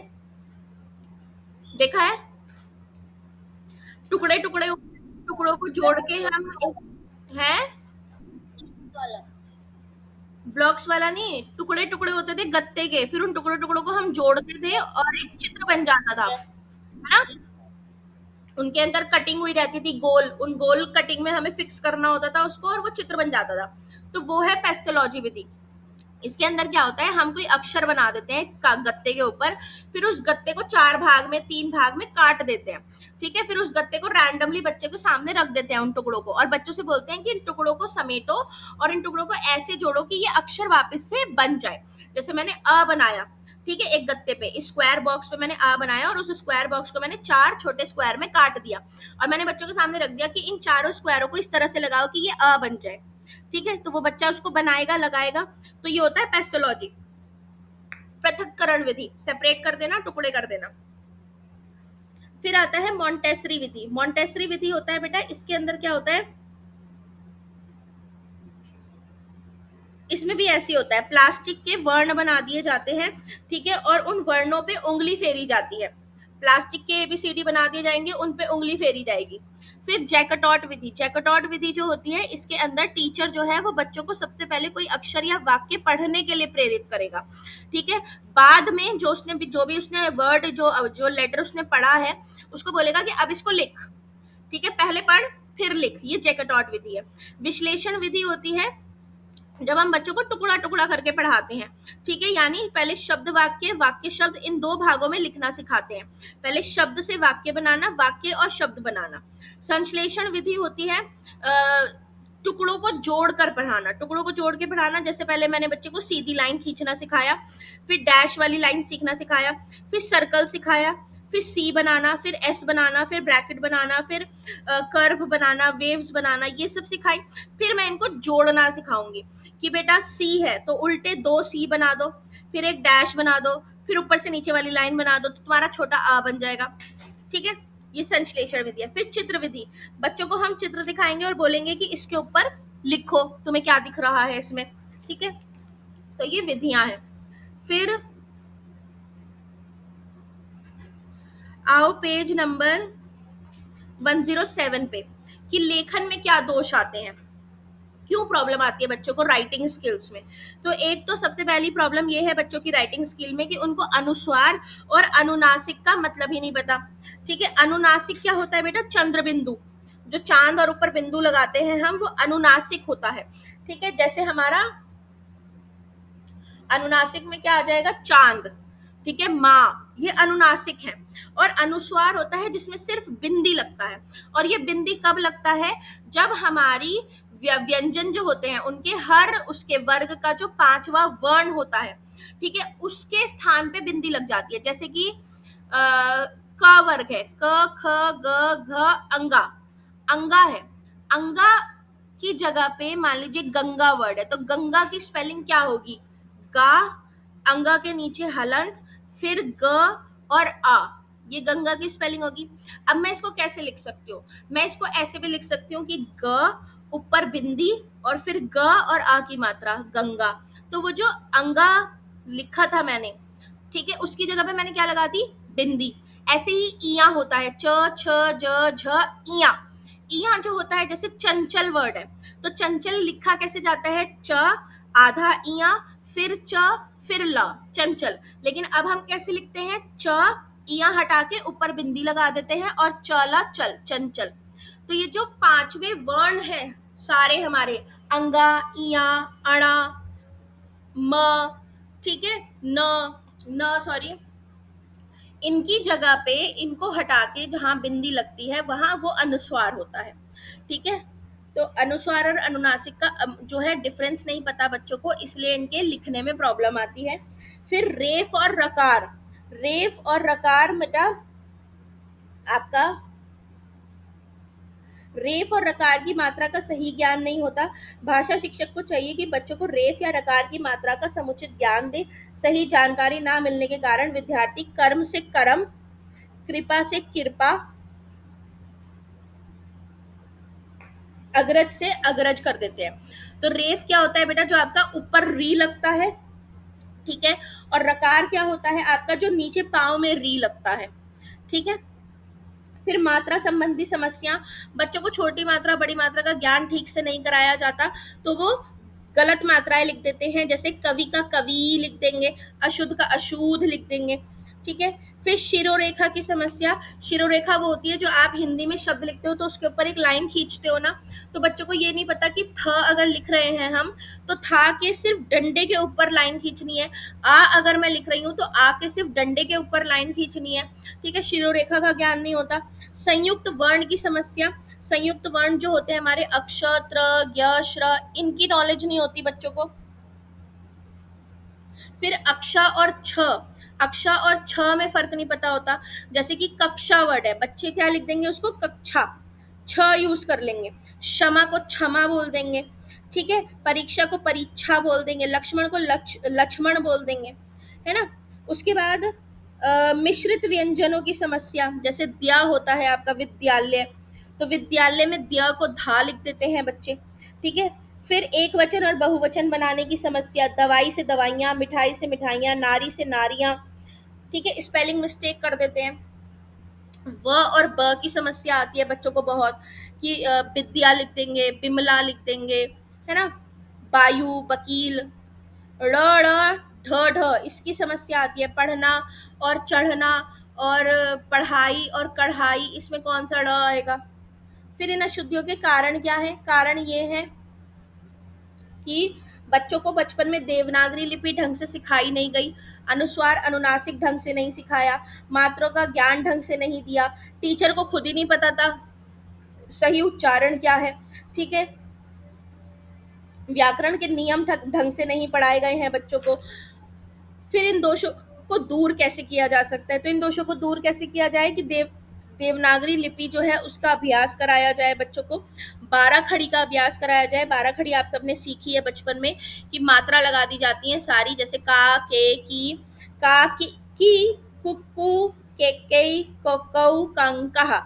देखा है, टुकड़े टुकड़े टुकड़ों को जोड़ के हम है, ब्लॉक्स वाला नहीं, टुकड़े टुकड़े होते थे गत्ते के, फिर उन टुकड़ों टुकड़ों को हम जोड़ते थे और एक चित्र बन जाता था, है ना। उनके अंदर कटिंग हुई रहती थी गोल, उन गोल कटिंग में हमें फिक्स करना होता था उसको और वो चित्र बन जाता था, तो वो है पेस्टोलॉजी विधि। इसके अंदर क्या होता है, हम कोई अक्षर बना देते हैं गत्ते के ऊपर, फिर उस गत्ते को 4 भाग में 3 भाग में काट देते हैं, ठीक है, फिर उस गत्ते को रैंडमली बच्चे को सामने रख देते हैं उन टुकड़ों को, और बच्चों से बोलते हैं कि इन टुकड़ों को समेटो और इन टुकड़ों को ऐसे जोड़ो कि ये अक्षर वापस से बन जाए। जैसे मैंने अ बनाया, ठीक है, एक गत्ते पे स्क्वायर बॉक्स पे मैंने आ बनाया और उस स्क्वायर बॉक्स को मैंने 4 छोटे स्क्वायर में काट दिया और मैंने बच्चों के सामने रख दिया कि इन चारों स्क्वायरों को इस तरह से लगाओ कि ये अ बन जाए, ठीक है, तो वो बच्चा उसको बनाएगा, लगाएगा, तो ये होता है पेस्टोलॉजी, पृथक्करण विधि, सेपरेट कर देना, टुकड़े कर देना। फिर आता है मॉन्टेसरी विधि, मॉन्टेसरी विधि होता है बेटा, इसके अंदर क्या होता है, इसमें भी ऐसी होता है, प्लास्टिक के वर्ण बना दिए जाते हैं, ठीक है, और उन वर्णों पे उंगली फेरी जाती है, प्लास्टिक के एबीसीडी बना दिए जाएंगे, उन पे उंगली फेरी जाएगी। फिर जैकटॉट विधि, जैकटॉट विधि जो होती है इसके अंदर टीचर जो है वो बच्चों को सबसे पहले कोई अक्षर या वाक्य पढ़ने के लिए प्रेरित करेगा, ठीक है, बाद में जो भी उसने वर्ड जो लेटर उसने पढ़ा है उसको बोलेगा कि अब इसको लिख, ठीक है, पहले पढ़ फिर लिख, ये जैकटॉट विधि है। विश्लेषण विधि होती है जब हम बच्चों को टुकड़ा टुकड़ा करके पढ़ाते हैं, ठीक है, यानी पहले शब्द वाक्य, वाक्य शब्द, इन 2 भागों में लिखना सिखाते हैं, पहले शब्द से वाक्य बनाना, वाक्य और शब्द बनाना। संश्लेषण विधि होती है टुकड़ों को जोड़कर पढ़ाना, टुकड़ों को जोड़ के पढ़ाना, जैसे पहले मैंने बच्चे को सीधी लाइन खींचना सिखाया, फिर डैश वाली लाइन सीखना सिखाया, फिर सर्कल सिखाया, फिर सी बनाना, फिर एस बनाना, फिर ब्रैकेट बनाना, फिर कर्व बनाना, वेव्स बनाना, ये सब सिखाई। फिर मैं इनको जोड़ना सिखाऊंगी कि बेटा सी है तो उल्टे 2 सी बना दो, फिर एक डैश बना दो, फिर ऊपर से नीचे वाली लाइन बना दो, तो तुम्हारा छोटा आ बन जाएगा, ठीक है, ये संश्लेषण विधि है। फिर चित्र विधि, बच्चों को हम चित्र दिखाएंगे और बोलेंगे कि इसके ऊपर लिखो तुम्हें क्या दिख रहा है इसमें, ठीक है, तो ये विधियां हैं। फिर आओ पेज नंबर 107 पे कि लेखन में क्या दोष आते हैं, क्यों प्रॉब्लम आती है बच्चों को राइटिंग स्किल्स में। तो एक तो सबसे पहली प्रॉब्लम ये है बच्चों की राइटिंग स्किल में कि उनको अनुस्वार और अनुनासिक का मतलब ही नहीं पता, ठीक है। अनुनासिक क्या होता है बेटा, चंद्र बिंदु, जो चांद और ऊपर बिंदु लगाते हैं हम, वो अनुनासिक होता है, ठीक है, जैसे हमारा अनुनासिक में क्या आ जाएगा, चांद, ठीक है, माँ, ये अनुनासिक है। और अनुस्वार होता है जिसमें सिर्फ बिंदी लगता है, और ये बिंदी कब लगता है, जब हमारी व्यंजन जो होते हैं उनके हर उसके वर्ग का जो पांचवा वर्ण होता है, ठीक है, उसके स्थान पे बिंदी लग जाती है। जैसे कि क वर्ग है, क ख ग घ अंगा, अंगा है, अंगा की जगह पे मान लीजिए गंगा वर्ड है, तो गंगा की स्पेलिंग क्या होगी, गा, अंगा के नीचे हलंत, फिर ग और आ, ये गंगा की स्पेलिंग होगी। अब मैं इसको कैसे लिख सकती हूँ, मैं इसको ऐसे भी लिख सकती हूँ कि ग ऊपर बिंदी और फिर ग और आ की मात्रा गंगा। तो वो जो अंगा लिखा था मैंने, ठीक है, उसकी जगह पे मैंने क्या लगा दी, बिंदी। ऐसे ही इया होता है, च छ ज झ इया, इया जो होता है जैसे चंचल वर्ड है, तो चंचल लिखा कैसे जाता है, च आधा इया फिर च फिर ल, चंचल। लेकिन अब हम कैसे लिखते हैं, च इया हटा के ऊपर बिंदी लगा देते हैं और चला चल, चंचल। तो ये जो पांचवे वर्ण हैं सारे हमारे, अंगा, इया, अणा, म, ठीक है, न, न सॉरी, इनकी जगह पे इनको हटा के जहां बिंदी लगती है वहां वो अनुस्वार होता है, ठीक है। तो अनुस्वार और अनुनासिक का जो है डिफरेंस नहीं पता बच्चों को, इसलिए इनके लिखने में प्रॉब्लम आती है। फिर रेफ और रकार, रेफ और रकार बेटा आपका, रेफ और रकार की मात्रा का सही ज्ञान नहीं होता। भाषा शिक्षक को चाहिए कि बच्चों को रेफ या रकार की मात्रा का समुचित ज्ञान दे। सही जानकारी ना मिलने के कारण विद्यार्थी कर्म से कर्म, कृपा से कृपा, अग्रज से अग्रज कर देते हैं। तो रेफ क्या होता है बेटा, जो आपका ऊपर री लगता है, ठीक है, और रकार क्या होता है आपका, जो नीचे पाँव में री लगता है, ठीक है। फिर मात्रा संबंधी समस्या, बच्चों को छोटी मात्रा बड़ी मात्रा का ज्ञान ठीक से नहीं कराया जाता, तो वो गलत मात्राएं लिख देते हैं, जैसे कवि का कवि लिख देंगे, अशुद्ध का अशुद्ध लिख देंगे, ठीक है। फिर शिरोरेखा की समस्या, शिरोरेखा वो होती है जो आप हिंदी में शब्द लिखते हो तो उसके ऊपर एक लाइन खींचते हो ना, तो बच्चों को ये नहीं पता कि थ अगर लिख रहे हैं हम तो था के सिर्फ डंडे के ऊपर लाइन खींचनी है, आ अगर मैं लिख रही हूँ तो आ के सिर्फ डंडे के ऊपर लाइन खींचनी है, ठीक है। शिरोरेखा का ज्ञान नहीं होता। संयुक्त वर्ण की समस्या, संयुक्त वर्ण जो होते हैं हमारे अक्ष, त्र, य, श्र, इनकी नॉलेज नहीं होती बच्चों को। फिर अक्षा और छ, अक्षा और छ में फर्क नहीं पता होता, जैसे कि कक्षा वर्ड है, बच्चे क्या लिख देंगे उसको, कक्षा, छ यूज कर लेंगे, क्षमा को क्षमा बोल देंगे, ठीक है, परीक्षा को परीक्षा बोल देंगे, लक्ष्मण को लक्ष्मण बोल देंगे, है ना। उसके बाद मिश्रित व्यंजनों की समस्या, जैसे द्या होता है आपका विद्यालय, तो विद्यालय में द्या को धा लिख देते हैं बच्चे, ठीक है। फिर एक वचन और बहुवचन बनाने की समस्या, दवाई से दवाइयाँ, मिठाई से मिठाइयाँ, नारी से नारियाँ, ठीक है, स्पेलिंग मिस्टेक कर देते हैं। व और ब की समस्या आती है बच्चों को बहुत, कि विद्या लिख देंगे, बिमला लिख देंगे, है ना, वायु, वकील, ड़ ड़ ढ ढ, इसकी समस्या आती है। पढ़ना और चढ़ना और पढ़ाई और कढ़ाई, इसमें कौन सा ड़ आएगा। फिर इन अशुद्धियों के कारण क्या है, कारण ये है कि बच्चों को बचपन में देवनागरी लिपि ढंग से सिखाई नहीं गई, अनुस्वार अनुनासिक ढंग से नहीं सिखाया, मात्रों का ज्ञान ढंग से नहीं दिया, टीचर को खुद ही नहीं पता था सही उच्चारण क्या है, ठीक है, व्याकरण के नियम ढंग से नहीं पढ़ाए गए हैं बच्चों को। फिर इन दोषों को दूर कैसे किया जा सकता है, तो इन दोषों को दूर कैसे किया जाए कि देवनागरी लिपि जो है उसका अभ्यास कराया जाए बच्चों को, 12 खड़ी का अभ्यास कराया जाए। 12 खड़ी आप सबने सीखी है बचपन में कि मात्रा लगा दी जाती है सारी, जैसे का, के, की, कुकू, के, कोकऊ, कंकहा,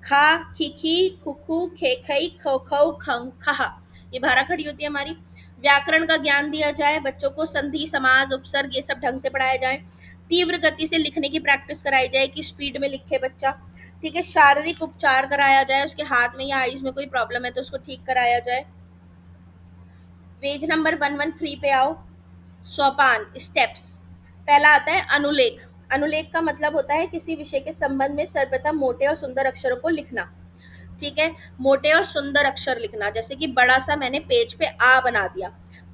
खा, खिखी, खुखू, खेखई, खोखऊ, खंखहा, ये 12 खड़ी होती है हमारी। व्याकरण का ज्ञान दिया जाए बच्चों को, संधि, समाज, उपसर्ग, ये सब ढंग से पढ़ाया जाए। तीव्र गति से लिखने की प्रैक्टिस कराई जाए कि स्पीड में लिखे बच्चा, ठीक है। शारीरिक उपचार कराया जाए, उसके हाथ में या आईज में कोई प्रॉब्लम है तो उसको ठीक कराया जाए। पेज नंबर 113 पे आओ, सोपान, स्टेप्स। पहला आता है अनुलेख। अनुलेख का मतलब होता है किसी विषय के संबंध में सर्वप्रथम मोटे और सुंदर अक्षरों को लिखना, ठीक है, मोटे और सुंदर अक्षर लिखना। जैसे कि बड़ा सा मैंने पेज पे आ बना दिया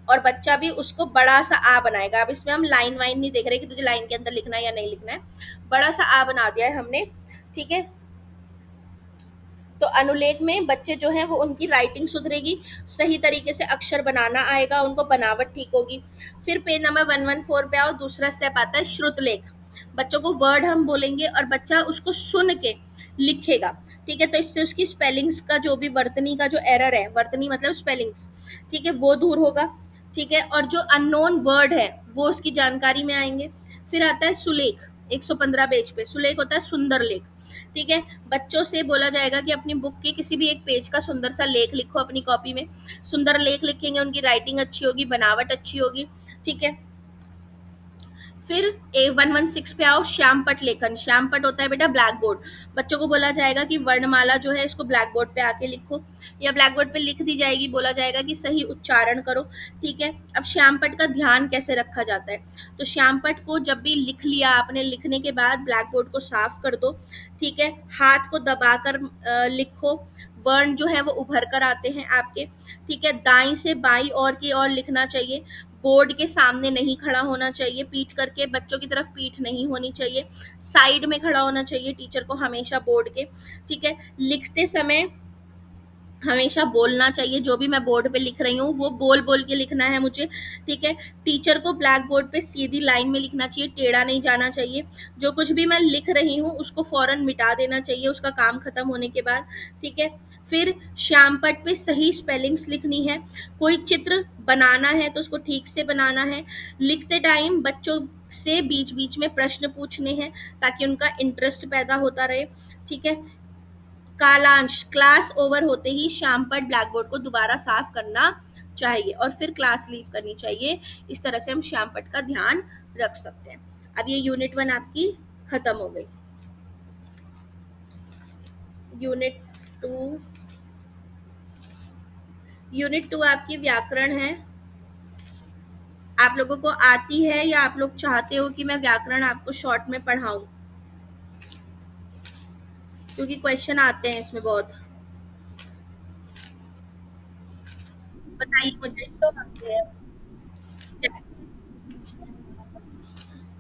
और बच्चा भी उसको बड़ा सा आ बनाएगा। अब इसमें हम लाइन वाइन नहीं देख रहे कि तुझे लाइन के अंदर लिखना है या नहीं लिखना है, बड़ा सा आ बना दिया है हमने, ठीक है। तो अनुलेख में बच्चे जो हैं वो उनकी राइटिंग सुधरेगी, सही तरीके से अक्षर बनाना आएगा, उनको बनावट ठीक होगी। फिर पेज नंबर 114 पे आओ, दूसरा स्टेप आता है श्रुतलेख। बच्चों को वर्ड हम बोलेंगे और बच्चा उसको सुन के लिखेगा, ठीक है। तो इससे उसकी स्पेलिंग्स का जो भी वर्तनी का जो एरर है, वर्तनी मतलब स्पेलिंग्स, ठीक है, वो दूर होगा, ठीक है। और जो अननोन वर्ड है वो उसकी जानकारी में आएंगे। फिर आता है सुलेख, 115 पेज पे सुलेख होता है सुंदर लेख, ठीक है। बच्चों से बोला जाएगा कि अपनी बुक के किसी भी एक पेज का सुंदर सा लेख लिखो अपनी कॉपी में। सुंदर लेख लिखेंगे, उनकी राइटिंग अच्छी होगी, बनावट अच्छी होगी, ठीक है। फिर A116 पे आओ, श्यामपट लेखन। श्यामपट होता है बेटा ब्लैक बोर्ड। बच्चों को बोला जाएगा कि वर्णमाला जो है इसको ब्लैक बोर्ड पे आके लिखो, या ब्लैक बोर्ड पे लिख दी जाएगी, बोला जाएगा कि सही उच्चारण करो, ठीक है। अब श्यामपट का ध्यान कैसे रखा जाता है, तो श्यामपट को जब भी लिख लिया आपने, लिखने के बाद ब्लैक बोर्ड को साफ कर दो, ठीक है। हाथ को दबाकर लिखो, वर्ण जो है वो उभर कर आते हैं आपके, ठीक है। दाई से बाई और की ओर लिखना चाहिए, बोर्ड के सामने नहीं खड़ा होना चाहिए, पीठ करके, बच्चों की तरफ पीठ नहीं होनी चाहिए, साइड में खड़ा होना चाहिए टीचर को हमेशा बोर्ड के, ठीक है। लिखते समय हमेशा बोलना चाहिए, जो भी मैं बोर्ड पे लिख रही हूँ वो बोल बोल के लिखना है मुझे, ठीक है। टीचर को ब्लैक बोर्ड पे सीधी लाइन में लिखना चाहिए, टेढ़ा नहीं जाना चाहिए। जो कुछ भी मैं लिख रही हूँ उसको फौरन मिटा देना चाहिए उसका काम खत्म होने के बाद, ठीक है। फिर श्यामपट पे सही स्पेलिंग्स लिखनी है। कोई चित्र बनाना है तो उसको ठीक से बनाना है। लिखते टाइम बच्चों से बीच बीच में प्रश्न पूछने हैं ताकि उनका इंटरेस्ट पैदा होता रहे, ठीक है। कालांश, क्लास ओवर होते ही श्यामपट ब्लैक बोर्ड को दोबारा साफ करना चाहिए और फिर क्लास लीव करनी चाहिए। इस तरह से हम श्यामपट का ध्यान रख सकते हैं। अब ये यूनिट 1 आपकी खत्म हो गई। यूनिट 2, यूनिट 2 आपकी व्याकरण है। आप लोगों को आती है या आप लोग चाहते हो कि मैं व्याकरण आपको शॉर्ट में पढ़ाऊं, क्योंकि क्वेश्चन आते हैं इसमें बहुत। बताइए मुझे तो आते हैं। क्या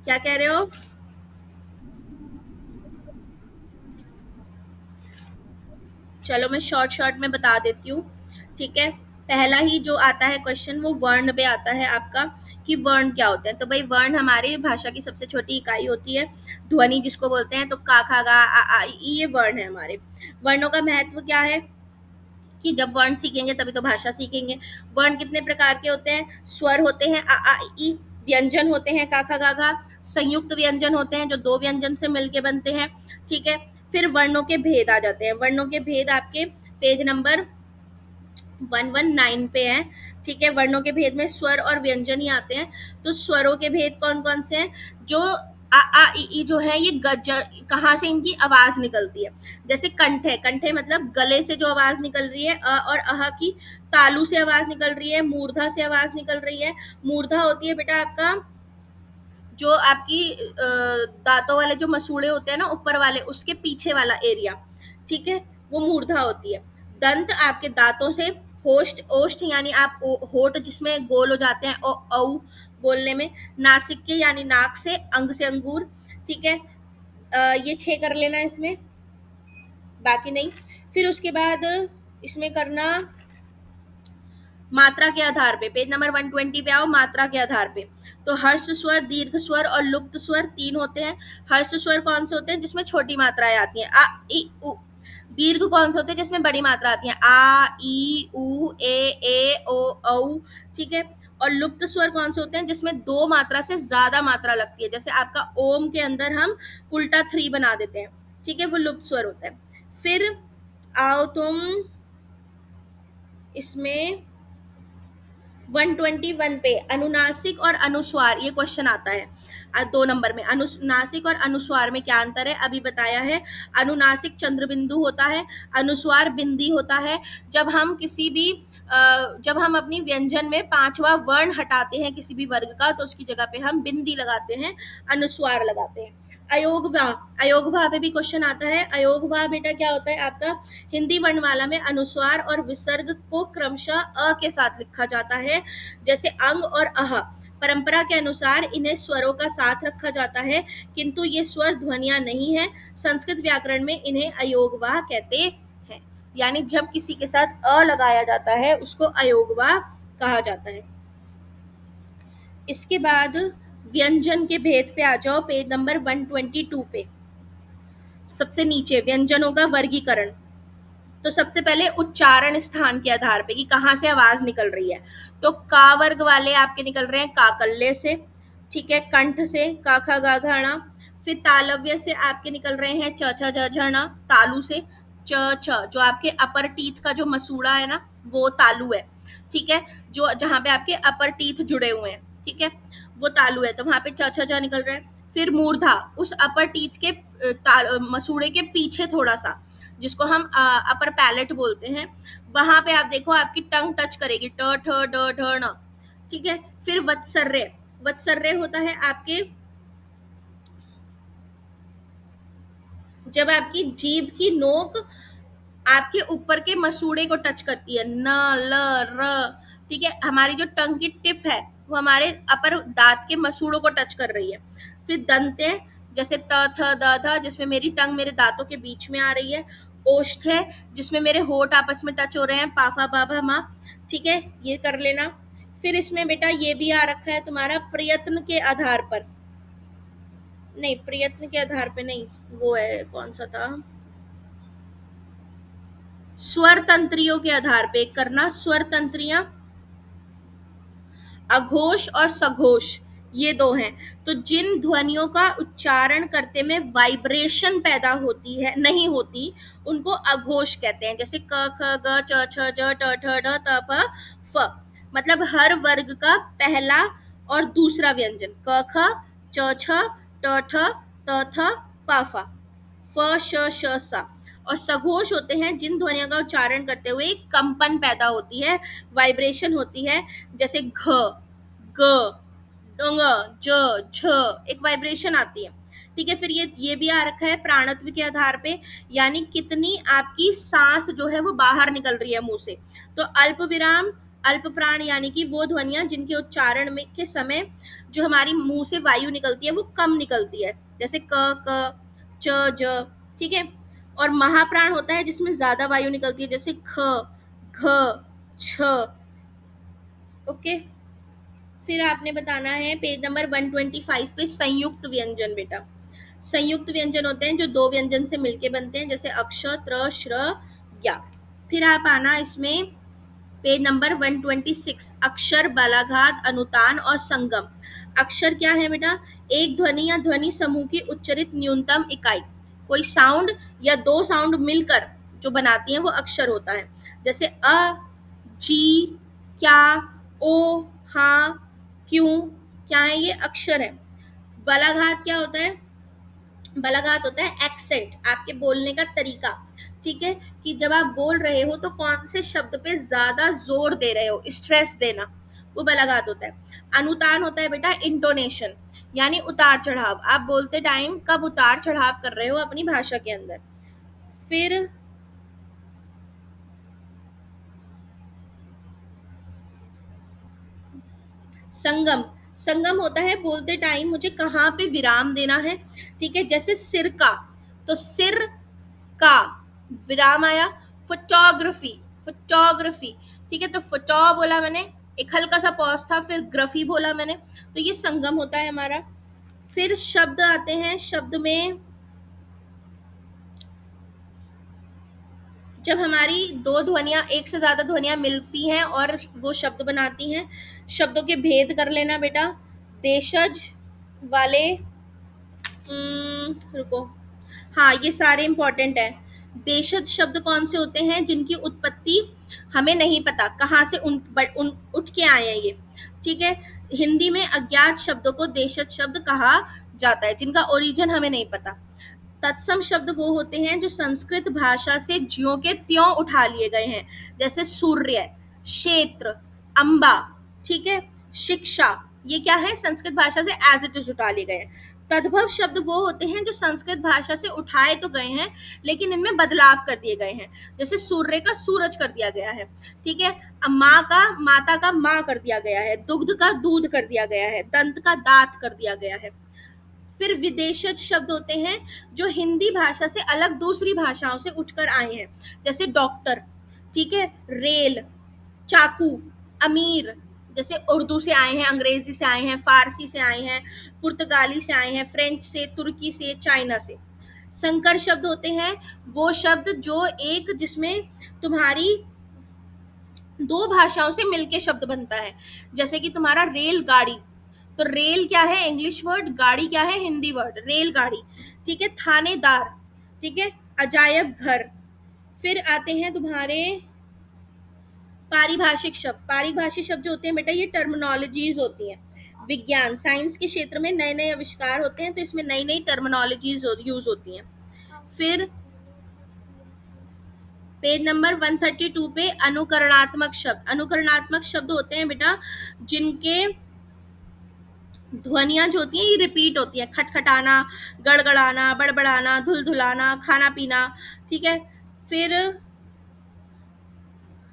क्या कह रहे हो? चलो मैं शॉर्ट शॉर्ट में बता देती हूँ, ठीक है। पहला ही जो आता है क्वेश्चन वो वर्ण पे आता है आपका, कि वर्ण क्या होते हैं। तो भाई वर्ण हमारी भाषा की सबसे छोटी इकाई होती है, ध्वनि जिसको बोलते हैं। तो का खा गा आ ई, ये वर्ण है हमारे। वर्णों का महत्व क्या है कि जब वर्ण सीखेंगे तभी तो भाषा सीखेंगे। वर्ण कितने प्रकार के होते हैं? स्वर होते हैं आ ई, व्यंजन होते हैं का खा गा घा, संयुक्त व्यंजन होते हैं जो दो व्यंजन से मिलके बनते हैं, ठीक है। फिर वर्णों के भेद आ जाते हैं। वर्णों के भेद आपके पेज नंबर 119 पे है, ठीक है। वर्णों के भेद में स्वर और व्यंजन ही आते हैं। तो स्वरों के भेद कौन कौन से हैं? जो आ ई जो है ये गज, कहाँ से इनकी आवाज निकलती है। जैसे कंठ है, कंठे मतलब गले से जो आवाज निकल रही है, और अह की तालू से आवाज निकल रही है, मूर्धा से आवाज निकल रही है। मूर्धा होती है बेटा आपका जो आपकी दांतों वाले जो मसूड़े होते हैं ना ऊपर वाले, उसके पीछे वाला एरिया, ठीक है, वो मूर्धा होती है। दंत आपके दांतों से, होष्ट, ओष्ठ यानी आप होठ जिसमें गोल हो जाते हैं औ बोलने में। नासिक के यानी नाक से, अंग से अंगूर, ठीक है। ये 6 कर लेना इसमें, बाकी नहीं। फिर उसके बाद इसमें करना मात्रा के आधार पे, पेज नंबर 120 पे आओ। मात्रा के आधार पे तो हर्ष स्वर, दीर्घ स्वर और लुप्त स्वर 3 होते हैं। हर्ष स्वर कौन से होते हैं? जिसमें छोटी मात्राएं आती हैं, आ ई उ। दीर्घ कौन से होते हैं? जिसमें बड़ी मात्रा आती है, आ ई उ ए ओ औ, ठीक है। और लुप्त स्वर कौन से होते हैं? जिसमें 2 मात्रा से ज्यादा मात्रा लगती है। जैसे आपका ओम के अंदर हम उल्टा 3 बना देते हैं, ठीक है, वो लुप्त स्वर होता है। फिर आओ तुम इसमें 121 पे अनुनासिक और अनुस्वार, ये क्वेश्चन आता है 2 नंबर में। अनुनासिक और अनुस्वार में क्या अंतर है अभी बताया है। अनुनासिक चंद्र बिंदु होता है, अनुस्वार बिंदी होता है। जब हम किसी भी जब हम अपनी व्यंजन में 5वां वर्ण हटाते हैं किसी भी वर्ग का, तो उसकी जगह पे हम बिंदी लगाते हैं, अनुस्वार लगाते हैं। अयोगवा, अयोगवा पे भी क्वेश्चन आता है। अयोगवा बेटा क्या होता है आपका? हिंदी वर्णमाला में अनुस्वार और विसर्ग को क्रमशः अ के साथ लिखा जाता है। जैसे अंग और अह, परंपरा के अनुसार इन्हें स्वरों का साथ रखा जाता है, किंतु ये स्वर ध्वनियां नहीं है। संस्कृत व्याकरण में इन्हें अयोगवाह कहते हैं। यानी जब किसी के साथ अ लगाया जाता है उसको अयोगवा कहा जाता है। इसके बाद व्यंजन के भेद पे आ जाओ, पेज नंबर 122 पे, सबसे नीचे व्यंजनों का वर्गीकरण। तो सबसे पहले उच्चारण स्थान के आधार पे कि कहाँ से आवाज निकल रही है, तो का वर्ग वाले आपके निकल रहे हैं काकल्ले से, ठीक है, कंठ से का खा गा घा णा। फिर तालव्य से आपके निकल रहे हैं च छ ज झ ण, तालु से च छ, जो आपके अपर टीथ का जो मसूड़ा है ना वो तालु है, ठीक है, जो जहाँ पे आपके अपर टीथ जुड़े हुए हैं, ठीक है, वो तालु है, तो वहां पे च छ ज निकल रहा है। फिर मूर्धा, उस अपर टीथ के मसूड़े के पीछे थोड़ा सा, जिसको हम अपर पैलेट बोलते हैं, वहां पे आप देखो आपकी टंग टच करेगी ट ठ ड ढ ण, ठीक है। फिर वत्सर्य, वत्सर्य होता है आपके जब आपकी जीभ की नोक आपके ऊपर के मसूड़े को टच करती है, न ल र, ठीक है, हमारी जो टंग की टिप है वो हमारे अपर दांत के मसूड़ों को टच कर रही है। फिर दंते, जैसे त थ द ध, जिसमें मेरी टंग मेरे दांतों के बीच में आ रही है। ओष्ठ है, जिसमें मेरे होठ आपस में टच हो रहे हैं, पाफा बाबा मा, ठीक है, ये कर लेना। फिर इसमें बेटा ये भी आ रखा है तुम्हारा प्रयत्न के आधार पर, नहीं प्रयत्न के आधार पे नहीं, वो है कौन सा था, स्वर तंत्रियों के आधार पे करना। स्वर तंत्रियां अघोष और सघोष ये दो हैं, तो जिन ध्वनियों का उच्चारण करते में वाइब्रेशन पैदा होती है नहीं होती उनको अघोष कहते हैं, जैसे क ख ग च छ ज ट ठ ड त प फ, मतलब हर वर्ग का पहला और दूसरा व्यंजन, क ख च छ ट ठ त थ प फ, फ श श स। और सघोष होते हैं जिन ध्वनियों का उच्चारण करते हुए एक कंपन पैदा होती है, वाइब्रेशन होती है, जैसे घ ग ङ ज झ, एक वाइब्रेशन आती है, ठीक है। फिर ये भी आ रखा है प्राणत्व के आधार पे, यानी कितनी आपकी सांस जो है वो बाहर निकल रही है मुंह से। तो अल्प विराम, अल्प प्राण, यानी कि वो ध्वनियां जिनके उच्चारण में के समय जो हमारी मुंह से वायु निकलती है वो कम निकलती है, जैसे क क च ज, ठीक है। और महाप्राण होता है जिसमें ज्यादा वायु निकलती है, जैसे ख घ छ, ओके। फिर आपने बताना है पेज नंबर 125 पे संयुक्त व्यंजन बेटा। संयुक्त व्यंजन होते हैं जो दो व्यंजन से मिलके बनते हैं, जैसे अक्ष त्र श्र या। फिर आप आना इसमें पेज नंबर 126, अक्षर, बालाघात, अनुतान और संगम। अक्षर क्या है बेटा, एक ध्वनि या ध्वनि समूह की उच्चरित न्यूनतम इकाई, कोई साउंड या दो साउंड मिलकर जो बनाती है वो अक्षर होता है, जैसे अ, जी, क्या, ओ, हाँ, क्यों, क्या है, ये अक्षर है। बालाघात क्या होता है, बालाघात होता है एक्सेंट, आपके बोलने का तरीका, ठीक है, कि जब आप बोल रहे हो तो कौन से शब्द पे ज्यादा जोर दे रहे हो, स्ट्रेस देना, वो बालाघात होता है। अनुतान होता है बेटा इंटोनेशन, यानी उतार चढ़ाव, आप बोलते टाइम कब उतार चढ़ाव कर रहे हो अपनी भाषा के अंदर। फिर संगम, संगम होता है बोलते टाइम मुझे कहाँ पे विराम देना है, ठीक है, जैसे सिर का, तो सिर का विराम आया। फोटोग्राफी, फोटोग्राफी, ठीक है, तो फोटो बोला मैंने, एक हल्का सा पॉज था, फिर ग्राफी बोला मैंने, तो ये संगम होता है हमारा। फिर शब्द आते हैं, शब्द में जब हमारी दो ध्वनियां, एक से ज्यादा ध्वनियां मिलती हैं और वो शब्द बनाती हैं, शब्दों के भेद कर लेना बेटा। देशज वाले, रुको, हाँ ये सारे इंपॉर्टेंट है। देशज शब्द कौन से होते हैं जिनकी उत्पत्ति हमें नहीं पता, कहाँ से उठ के आए हैं ये, ठीक है। हिंदी में अज्ञात शब्दों को देशज शब्द कहा जाता है जिनका ओरिजिन हमें नहीं पता। तत्सम शब्द वो होते हैं जो संस्कृत भाषा से ज्यों के त्यों उठा लिए गए हैं, जैसे सूर्य, क्षेत्र, अंबा, ठीक है, शिक्षा, ये क्या है, संस्कृत भाषा से एज इट इज उठा लिए गए हैं। तद्भव शब्द वो होते हैं जो संस्कृत भाषा से उठाए तो गए हैं लेकिन इनमें बदलाव कर दिए गए हैं, जैसे सूर्य का सूरज कर दिया गया है, ठीक है, माँ का माता का माँ कर दिया गया है, दुग्ध का दूध कर दिया गया है, दंत का दांत कर दिया गया है। फिर विदेशज शब्द होते हैं जो हिंदी भाषा से अलग दूसरी भाषाओं से उठकर आए हैं, जैसे डॉक्टर, ठीक है, रेल, चाकू, अमीर, जैसे उर्दू से आए हैं, अंग्रेजी से आए हैं, फारसी से आए हैं, पुर्तगाली से आए हैं, फ्रेंच से, तुर्की से, चाइना से। संकर शब्द होते हैं वो शब्द जो एक जिसमें तुम्हारी दो भाषाओं से मिलके शब्द बनता है, जैसे कि तुम्हारा रेलगाड़ी, तो रेल क्या है इंग्लिश वर्ड, गाड़ी क्या है हिंदी वर्ड, रेलगाड़ी, ठीक है। थानेदार, ठीक है, अजायब घर। फिर आते हैं तुम्हारे पारिभाषिक शब्द। पारिभाषिक शब्द जो होते हैं बेटा ये टर्मिनोलॉजीज होती हैं। विज्ञान, साइंस के क्षेत्र में नए नए आविष्कार होते हैं तो इसमें नई नई टर्मिनोलॉजीज यूज होती हैं। फिर पेज नंबर 132 पे अनुकरणात्मक शब्द। अनुकरणात्मक शब्द होते हैं बेटा जिनके ध्वनियां जो होती हैं ये रिपीट होती हैं, खटखटाना, गड़गड़ाना, बड़बड़ाना, धुलधुलाना, खाना पीना, ठीक है। फिर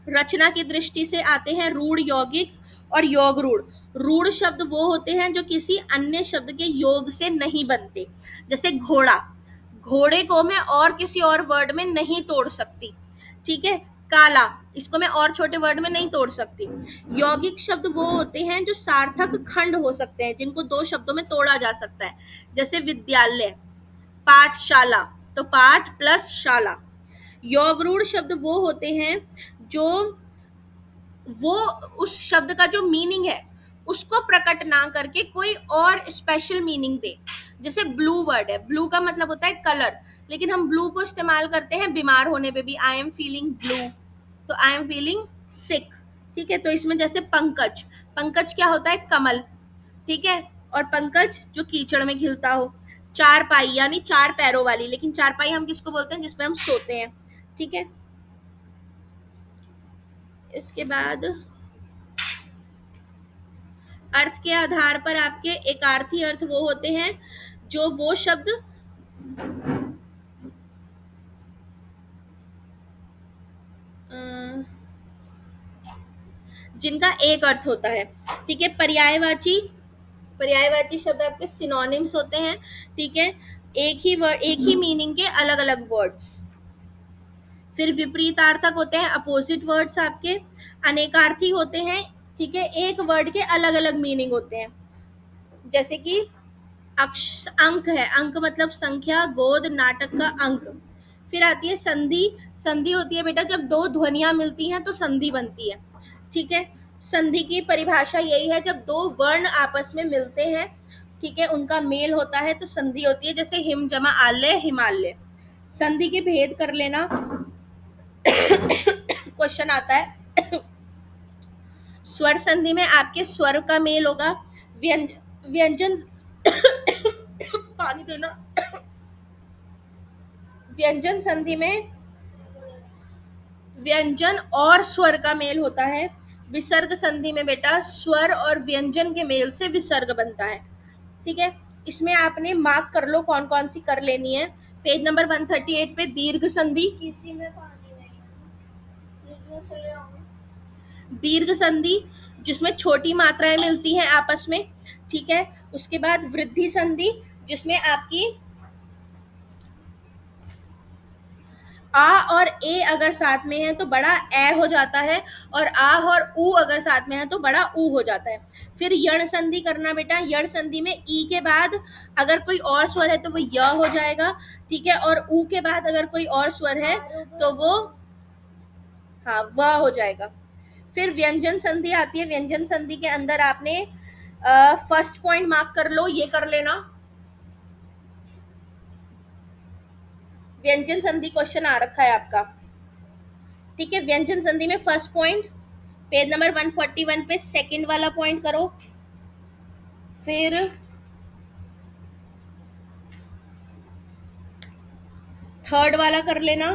रचना की दृष्टि से आते हैं रूढ़, यौगिक और योग रूढ़। रूढ़ शब्द वो होते हैं जो किसी अन्य शब्द के योग से नहीं बनते, जैसे घोड़ा, घोड़े को मैं और किसी और वर्ड में नहीं तोड़ सकती, ठीक है। काला, इसको मैं और छोटे वर्ड में नहीं तोड़ सकती। यौगिक शब्द वो होते हैं जो सार्थक खंड हो सकते हैं, जिनको दो शब्दों में तोड़ा जा सकता है, जैसे विद्यालय, पाठशाला, तो पाठ प्लस शाला। योगरूढ़ शब्द वो होते हैं जो वो उस शब्द का जो मीनिंग है उसको प्रकट ना करके कोई और स्पेशल मीनिंग दे, जैसे ब्लू वर्ड है, ब्लू का मतलब होता है कलर, लेकिन हम ब्लू को इस्तेमाल करते हैं बीमार होने पे भी, आई एम फीलिंग ब्लू, तो आई एम फीलिंग सिक, ठीक है। तो इसमें जैसे पंकज, पंकज क्या होता है कमल, ठीक है, और पंकज जो कीचड़ में खिलता हो। चारपाई यानी चार पैरों वाली, लेकिन चारपाई हम किसको बोलते हैं जिसपे हम सोते हैं, ठीक है। इसके बाद अर्थ के आधार पर आपके एकार्थी अर्थ वो होते हैं जो वो शब्द जिनका एक अर्थ होता है, ठीक है। पर्यायवाची, पर्यायवाची शब्द आपके सिनोनिम्स होते हैं, ठीक है, एक ही वर्ड, एक ही मीनिंग के अलग अलग वर्ड्स। फिर विपरीतार्थक होते हैं अपोजिट वर्ड्स आपके। अनेकार्थी होते हैं, ठीक है, एक वर्ड के अलग अलग मीनिंग होते हैं, जैसे कि अंक है, अंक मतलब संख्या, गोद, नाटक का अंक। फिर आती है संधि। संधि होती है बेटा जब दो ध्वनियां मिलती हैं तो संधि बनती है, ठीक है। संधि की परिभाषा यही है जब दो वर्ण आपस में मिलते हैं, ठीक है, उनका मेल होता है तो संधि होती है, जैसे हिम जमा आलय, हिमालय। संधि के भेद कर लेना, क्वेश्चन आता है। स्वर संधि में आपके स्वर का मेल होगा, व्यंजन पानी देना। व्यंजन संधि में व्यंजन और स्वर का मेल होता है। विसर्ग संधि में बेटा स्वर और व्यंजन के मेल से विसर्ग बनता है, ठीक है। इसमें आपने मार्क कर लो कौन कौन सी कर लेनी है। पेज नंबर 138 पे दीर्घ संधि। किसी में पानी नहीं, दीर्घ संधि जिसमें छोटी मात्राएं मिलती हैं आपस में, ठीक है। उसके बाद वृद्धि संधि जिसमें आपकी आ और ए अगर साथ में है तो बड़ा ए हो जाता है, और आ और ऊ अगर साथ में है तो बड़ा ऊ हो जाता है। फिर यण संधि करना बेटा, यण संधि में ई के बाद अगर कोई और स्वर है तो वो य हो जाएगा, ठीक है, और ऊ के बाद अगर कोई और स्वर है तो वो हाँ व हो जाएगा। फिर व्यंजन संधि आती है। व्यंजन संधि के अंदर आपने फर्स्ट पॉइंट मार्क कर लो, ये कर लेना। व्यंजन संधि क्वेश्चन आ रखा है आपका, ठीक है। व्यंजन संधि में फर्स्ट पॉइंट पेज नंबर 141 पे सेकंड वाला पॉइंट करो। फिर थर्ड वाला कर लेना,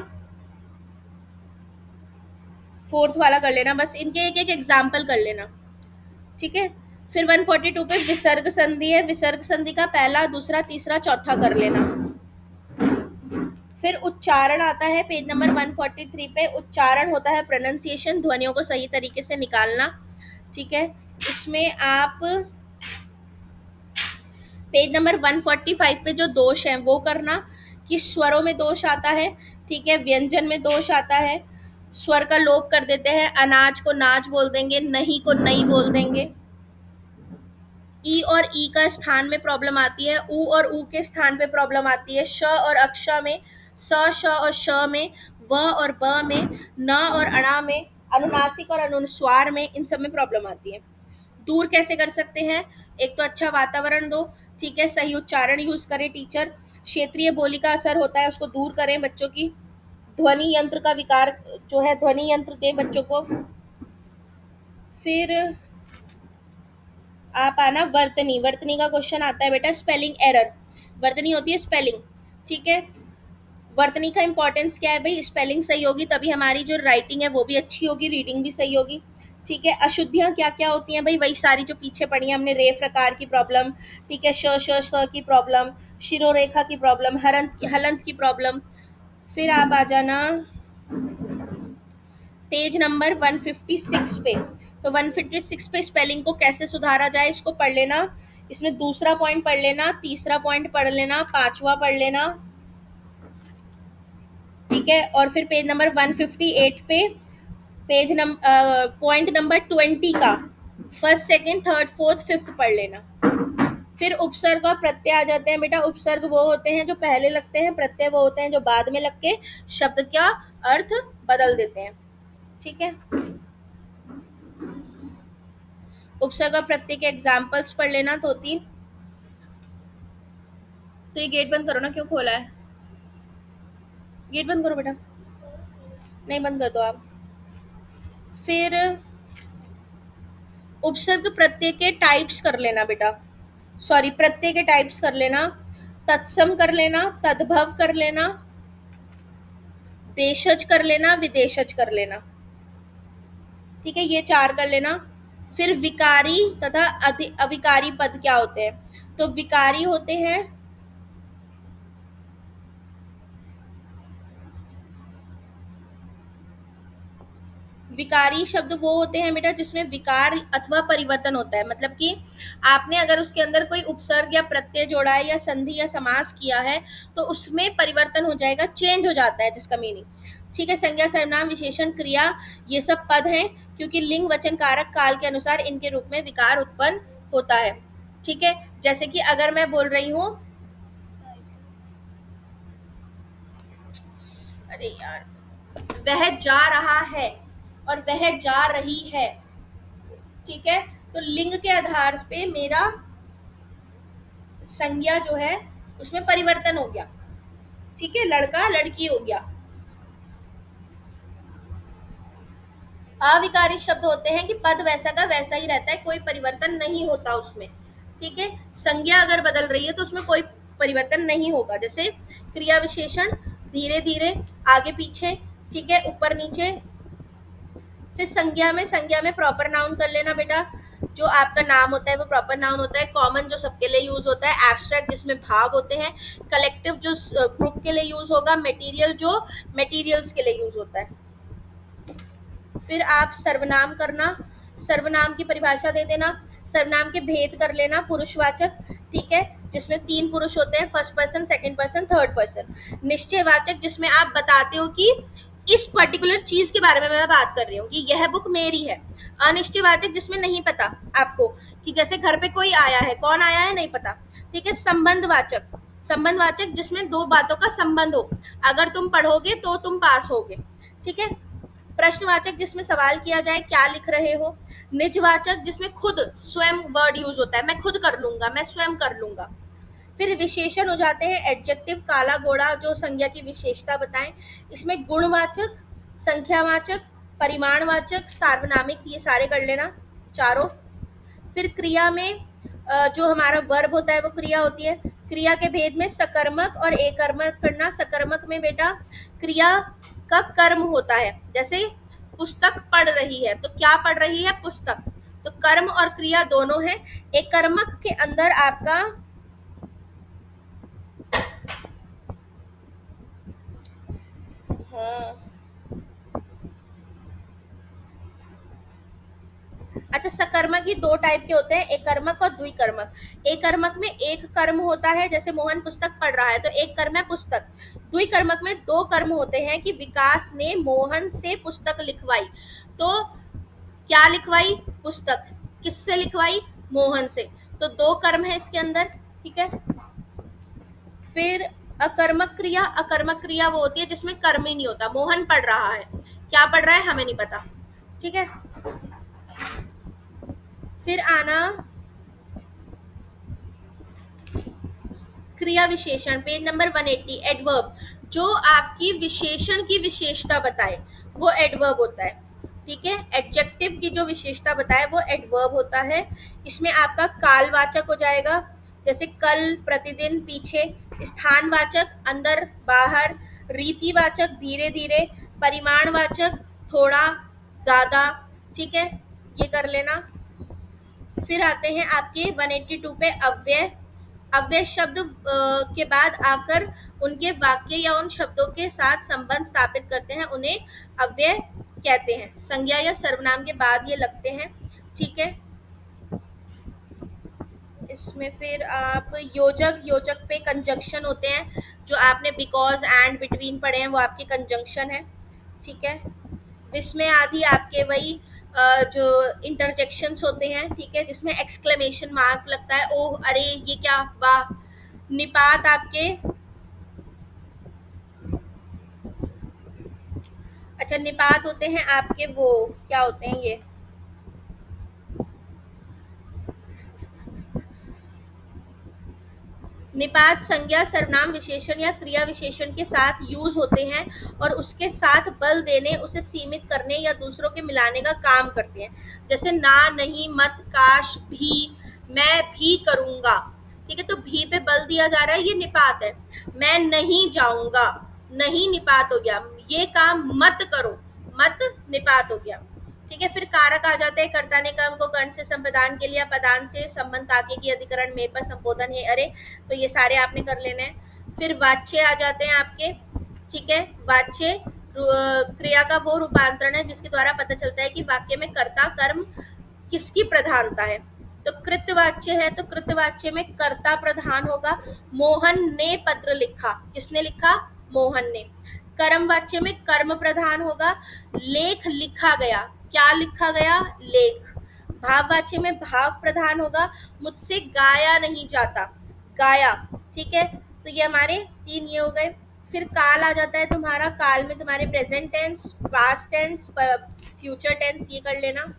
फोर्थ वाला कर लेना, बस इनके एक एक एग्जाम्पल कर लेना, ठीक है। फिर 142 पे विसर्ग संधि है। विसर्ग संधि का पहला, दूसरा, तीसरा, चौथा कर लेना। फिर उच्चारण आता है पेज नंबर 143 पे। उच्चारण होता है प्रोनाउंसिएशन, ध्वनियों को सही तरीके से निकालना, ठीक है। इसमें आप पेज नंबर 145 पे जो दोष है वो करना, कि स्वरों में दोष आता है, ठीक है, व्यंजन में दोष आता है, स्वर का लोप कर देते हैं, अनाज को नाच बोल देंगे, नहीं को नहीं बोल देंगे, ई और ई का स्थान में प्रॉब्लम आती है, ऊ और ऊ के स्थान पे प्रॉब्लम आती है, श और अक्ष में, स श और श में, व और ब में, न और अणा में, अनुनासिक और अनुस्वार में, इन सब में प्रॉब्लम आती है। दूर कैसे कर सकते हैं? एक तो अच्छा वातावरण दो, ठीक है, सही उच्चारण यूज करें टीचर, क्षेत्रीय बोली का असर होता है उसको दूर करें बच्चों की, ध्वनि यंत्र का विकार जो है ध्वनि यंत्र दें बच्चों को। फिर आप आना वर्तनी, वर्तनी का क्वेश्चन आता है बेटा स्पेलिंग एरर, वर्तनी होती है स्पेलिंग, ठीक है। वर्तनी का इंपॉर्टेंस क्या है भाई? स्पेलिंग सही होगी तभी हमारी जो राइटिंग है वो भी अच्छी होगी, रीडिंग भी सही होगी, ठीक है। अशुद्धियां क्या क्या होती हैं भाई? वही सारी जो पीछे पड़ी है हमने, रेफ रकार की प्रॉब्लम, ठीक है, श श स की प्रॉब्लम, शिरोरेखा की प्रॉब्लम, हलंत की प्रॉब्लम। फिर आप आ जाना पेज नंबर 156 पे। तो 156 पे स्पेलिंग को कैसे सुधारा जाए इसको पढ़ लेना, इसमें दूसरा पॉइंट पढ़ लेना, तीसरा पॉइंट पढ़ लेना, पांचवा पढ़ लेना, ठीक है। और फिर पेज नंबर 158 पे पेज नंबर पॉइंट नंबर 20 का first second third fourth fifth पढ़ लेना। फिर उपसर्ग और प्रत्यय आ जाते हैं बेटा। उपसर्ग वो होते हैं जो पहले लगते हैं, प्रत्यय वो होते हैं जो बाद में लग के शब्द का अर्थ बदल देते हैं, ठीक है। उपसर्ग और प्रत्यय के एग्जाम्पल्स पढ़ लेना दो तीन। तो ये गेट बंद करो ना, क्यों खोला है? गेट बंद करो बेटा, नहीं बंद कर दो आप। फिर उपसर्ग प्रत्यय के टाइप्स कर लेना बेटा, सॉरी प्रत्यय के टाइप्स कर लेना, तत्सम कर लेना, तद्भव कर लेना, देशज कर लेना, विदेशज कर लेना, ठीक है, ये चार कर लेना। फिर विकारी तथा अविकारी पद क्या होते हैं? तो विकारी होते हैं विकारी शब्द वो होते हैं बेटा जिसमें विकार अथवा परिवर्तन होता है, मतलब कि आपने अगर उसके अंदर कोई उपसर्ग या प्रत्यय जोड़ा है या संधि या समास किया है तो उसमें परिवर्तन हो जाएगा, चेंज हो जाता है जिसका मीनिंग, ठीक है। संज्ञा सर्वनाम विशेषण क्रिया ये सब पद हैं, क्योंकि लिंग वचन कारक काल के अनुसार इनके रूप में विकार उत्पन्न होता है, ठीक है। जैसे कि अगर मैं बोल रही हूँ, अरे यार, वह जा रहा है और वह जा रही है, ठीक है, तो लिंग के आधार पे मेरा संज्ञा जो है उसमें परिवर्तन हो गया, ठीक है, लड़का लड़की हो गया। अविकारी शब्द होते हैं कि पद वैसा का वैसा ही रहता है, कोई परिवर्तन नहीं होता उसमें, ठीक है। संज्ञा अगर बदल रही है तो उसमें कोई परिवर्तन नहीं होगा, जैसे क्रिया विशेषण धीरे धीरे, आगे पीछे, ठीक है, ऊपर नीचे। फिर संज्ञा में प्रॉपर नाउन कर लेना बेटा, जो आपका नाम होता है वो प्रॉपर नाउन होता है, कॉमन जो सबके लिए यूज होता है, एब्स्ट्रैक्ट जिसमें भाव होते हैं, कलेक्टिव जो ग्रुप के लिए यूज होगा, मटेरियल जो मटेरियल्स के लिए यूज होता है। फिर आप सर्वनाम करना, सर्वनाम की परिभाषा दे देना, सर्वनाम के भेद कर लेना, पुरुषवाचक, ठीक है, जिसमें 3 पुरुष होते हैं, first person, second person, third person. निश्चयवाचक जिसमें आप बताते हो कि इस पर्टिकुलर चीज के बारे में मैं बात कर रही हूँ कि यह बुक मेरी है। अनिश्चयवाचक जिसमें नहीं पता आपको, कि जैसे घर पे कोई आया है, कौन आया है नहीं पता, ठीक है। संबंधवाचक, संबंधवाचक जिसमें दो बातों का संबंध हो, अगर तुम पढ़ोगे तो तुम पास होगे, ठीक है। प्रश्नवाचक जिसमें सवाल किया जाए क्या लिख रहे हो। निजवाचक जिसमें खुद स्वयं वर्ड यूज होता है, मैं खुद कर लूंगा, मैं स्वयं कर लूंगा। फिर विशेषण हो जाते हैं एडजेक्टिव, काला घोड़ा जो संज्ञा की विशेषता बताएं, इसमें गुणवाचक, संख्यावाचक, परिमाणवाचक, सार्वनामिक, ये सारे कर लेना चारों। फिर क्रिया में जो हमारा वर्ब होता है वो क्रिया होती है, क्रिया के भेद में सकर्मक और एकर्मक करना। सकर्मक में बेटा क्रिया का कर्म होता है, जैसे पुस्तक पढ़ रही है तो क्या पढ़ रही है? पुस्तक, तो कर्म और क्रिया दोनों है। एक कर्मक के अंदर आपका हाँ, अच्छा, सकर्मक ही दो टाइप के होते हैं, एक कर्मक और द्विकर्मक। एक कर्मक में एक कर्म होता है, जैसे मोहन पुस्तक पढ़ रहा है तो एक कर्म है पुस्तक। द्विकर्मक में दो कर्म होते हैं कि विकास ने मोहन से पुस्तक लिखवाई। तो क्या लिखवाई? पुस्तक। किससे लिखवाई? मोहन से। तो दो कर्म है इसके अंदर, ठीक है। फिर अकर्मक क्रिया, अकर्मक क्रिया वो होती है जिसमें कर्म ही नहीं होता, मोहन पढ़ रहा है, क्या पढ़ रहा है हमें नहीं पता, ठीक है। फिर आना क्रिया विशेषण, पेज नंबर 180, एडवर्ब। जो आपकी विशेषण की विशेषता बताए वो एडवर्ब होता है, ठीक है। एडजेक्टिव की जो विशेषता बताए वो एडवर्ब होता है। इसमें आपका कालवाचक हो जाएगा, जैसे कल, प्रतिदिन, पीछे। स्थानवाचक अंदर, बाहर। रीतिवाचक धीरे धीरे। परिमाणवाचक थोड़ा, ज्यादा, ठीक है, ये कर लेना। फिर आते हैं आपके 182 पे अव्यय। अव्यय शब्द के बाद आकर उनके वाक्य या उन शब्दों के साथ संबंध स्थापित करते हैं, उन्हें अव्यय कहते हैं। संज्ञा या सर्वनाम के बाद ये लगते हैं, ठीक है। इसमें फिर आप योजक, योजक पे कंजंक्शन होते हैं, जो आपने बिकॉज, एंड, बिटवीन पढ़े हैं वो आपके कंजंक्शन है, ठीक है। विस्मय आदि आपके वही जो इंटरजेक्शंस होते हैं, ठीक है, जिसमें एक्सक्लेमेशन मार्क लगता है, ओह, अरे, ये क्या, वाह। निपात आपके, अच्छा, निपात होते हैं आपके वो क्या होते हैं ये, निपात संज्ञा, सर्वनाम, विशेषण या क्रिया विशेषण के साथ यूज होते हैं और उसके साथ बल देने, उसे सीमित करने या दूसरों के मिलाने का काम करते हैं। जैसे ना, नहीं, मत, काश, भी, मैं भी करूंगा, ठीक है। तो भी पे बल दिया जा रहा है, ये निपात है। मैं नहीं जाऊंगा, नहीं निपात हो गया। ये काम मत करो, मत निपात हो गया, ठीक है। फिर कारक आ जाते हैं, कर्ता ने कर्म को कर्ण से संप्रदान के लिए, पदान से संबंध काके की अधिकरण में पर संबोधन है, अरे, तो ये सारे आपने कर लेने हैं। फिर वाच्य आ जाते हैं आपके, ठीक है। वाच्य क्रिया का वो रूपांतरण है जिसके द्वारा पता चलता है कि वाक्य में कर्ता कर्म किसकी प्रधानता है। तो कृतवाच्य है तो कृतवाच्य में कर्ता प्रधान होगा। मोहन ने पत्र लिखा, किसने लिखा? मोहन ने। कर्मवाच्य में कर्म प्रधान होगा। लेख लिखा गया, क्या लिखा गया? लेख। भाववाच्य में भाव प्रधान होगा। मुझसे गाया नहीं जाता, गाया, ठीक है। तो ये हमारे तीन ये हो गए। फिर काल आ जाता है तुम्हारा, काल में तुम्हारे present tense, past tense, future tense, ये कर लेना।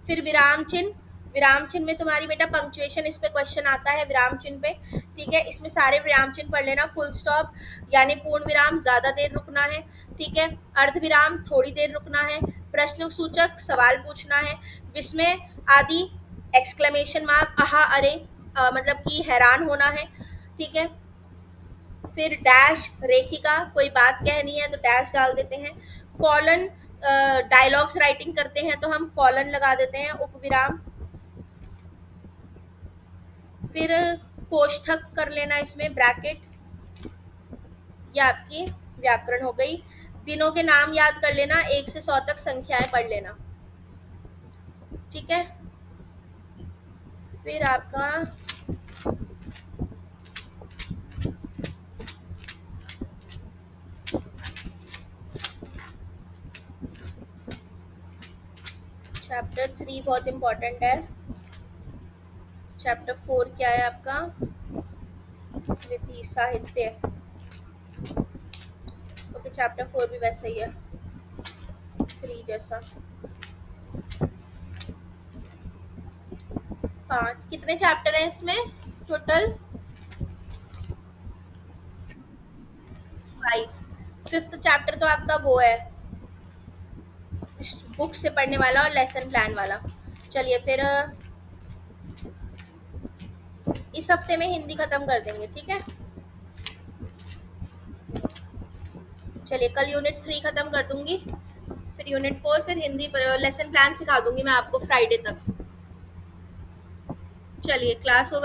फिर विराम चिन्ह, विराम चिन्ह में तुम्हारी बेटा पंक्चुएशन, इस पे क्वेश्चन आता है विराम चिन्ह पे, ठीक है। इसमें सारे विराम चिन्ह पढ़ लेना। फुल स्टॉप यानी पूर्ण विराम, ज्यादा देर रुकना है, ठीक है। अर्ध विराम, थोड़ी देर रुकना है। प्रश्न सूचक, सवाल पूछना है। विस्मय आदि, एक्सक्लेमेशन मार्क, आहा, अरे, मतलब कि हैरान होना है, ठीक है। फिर डैश, रेखिका, कोई बात कहनी है तो डैश डाल देते हैं। कॉलन, डायलॉग्स राइटिंग करते हैं तो हम कॉलन लगा देते हैं, उपविराम। फिर कोष्ठक कर लेना, इसमें ब्रैकेट। ये आपकी व्याकरण हो गई। दिनों के नाम याद कर लेना, 1 से 100 तक संख्याएं पढ़ लेना, ठीक है। फिर आपका चैप्टर 3 बहुत इंपॉर्टेंट है। चैप्टर 4 क्या है आपका? विधि साहित्य। ओके, चैप्टर 4 भी वैसे ही है 3 जैसा। 5 कितने चैप्टर हैं इसमें टोटल? 5। 5th चैप्टर तो आपका वो है बुक से पढ़ने वाला और लेसन प्लान वाला। चलिए फिर इस हफ्ते में हिंदी खत्म कर देंगे, ठीक है। चलिए कल यूनिट 3 खत्म कर दूंगी, फिर यूनिट 4, फिर हिंदी लेसन प्लान सिखा दूंगी मैं आपको फ्राइडे तक। चलिए क्लास ओवर।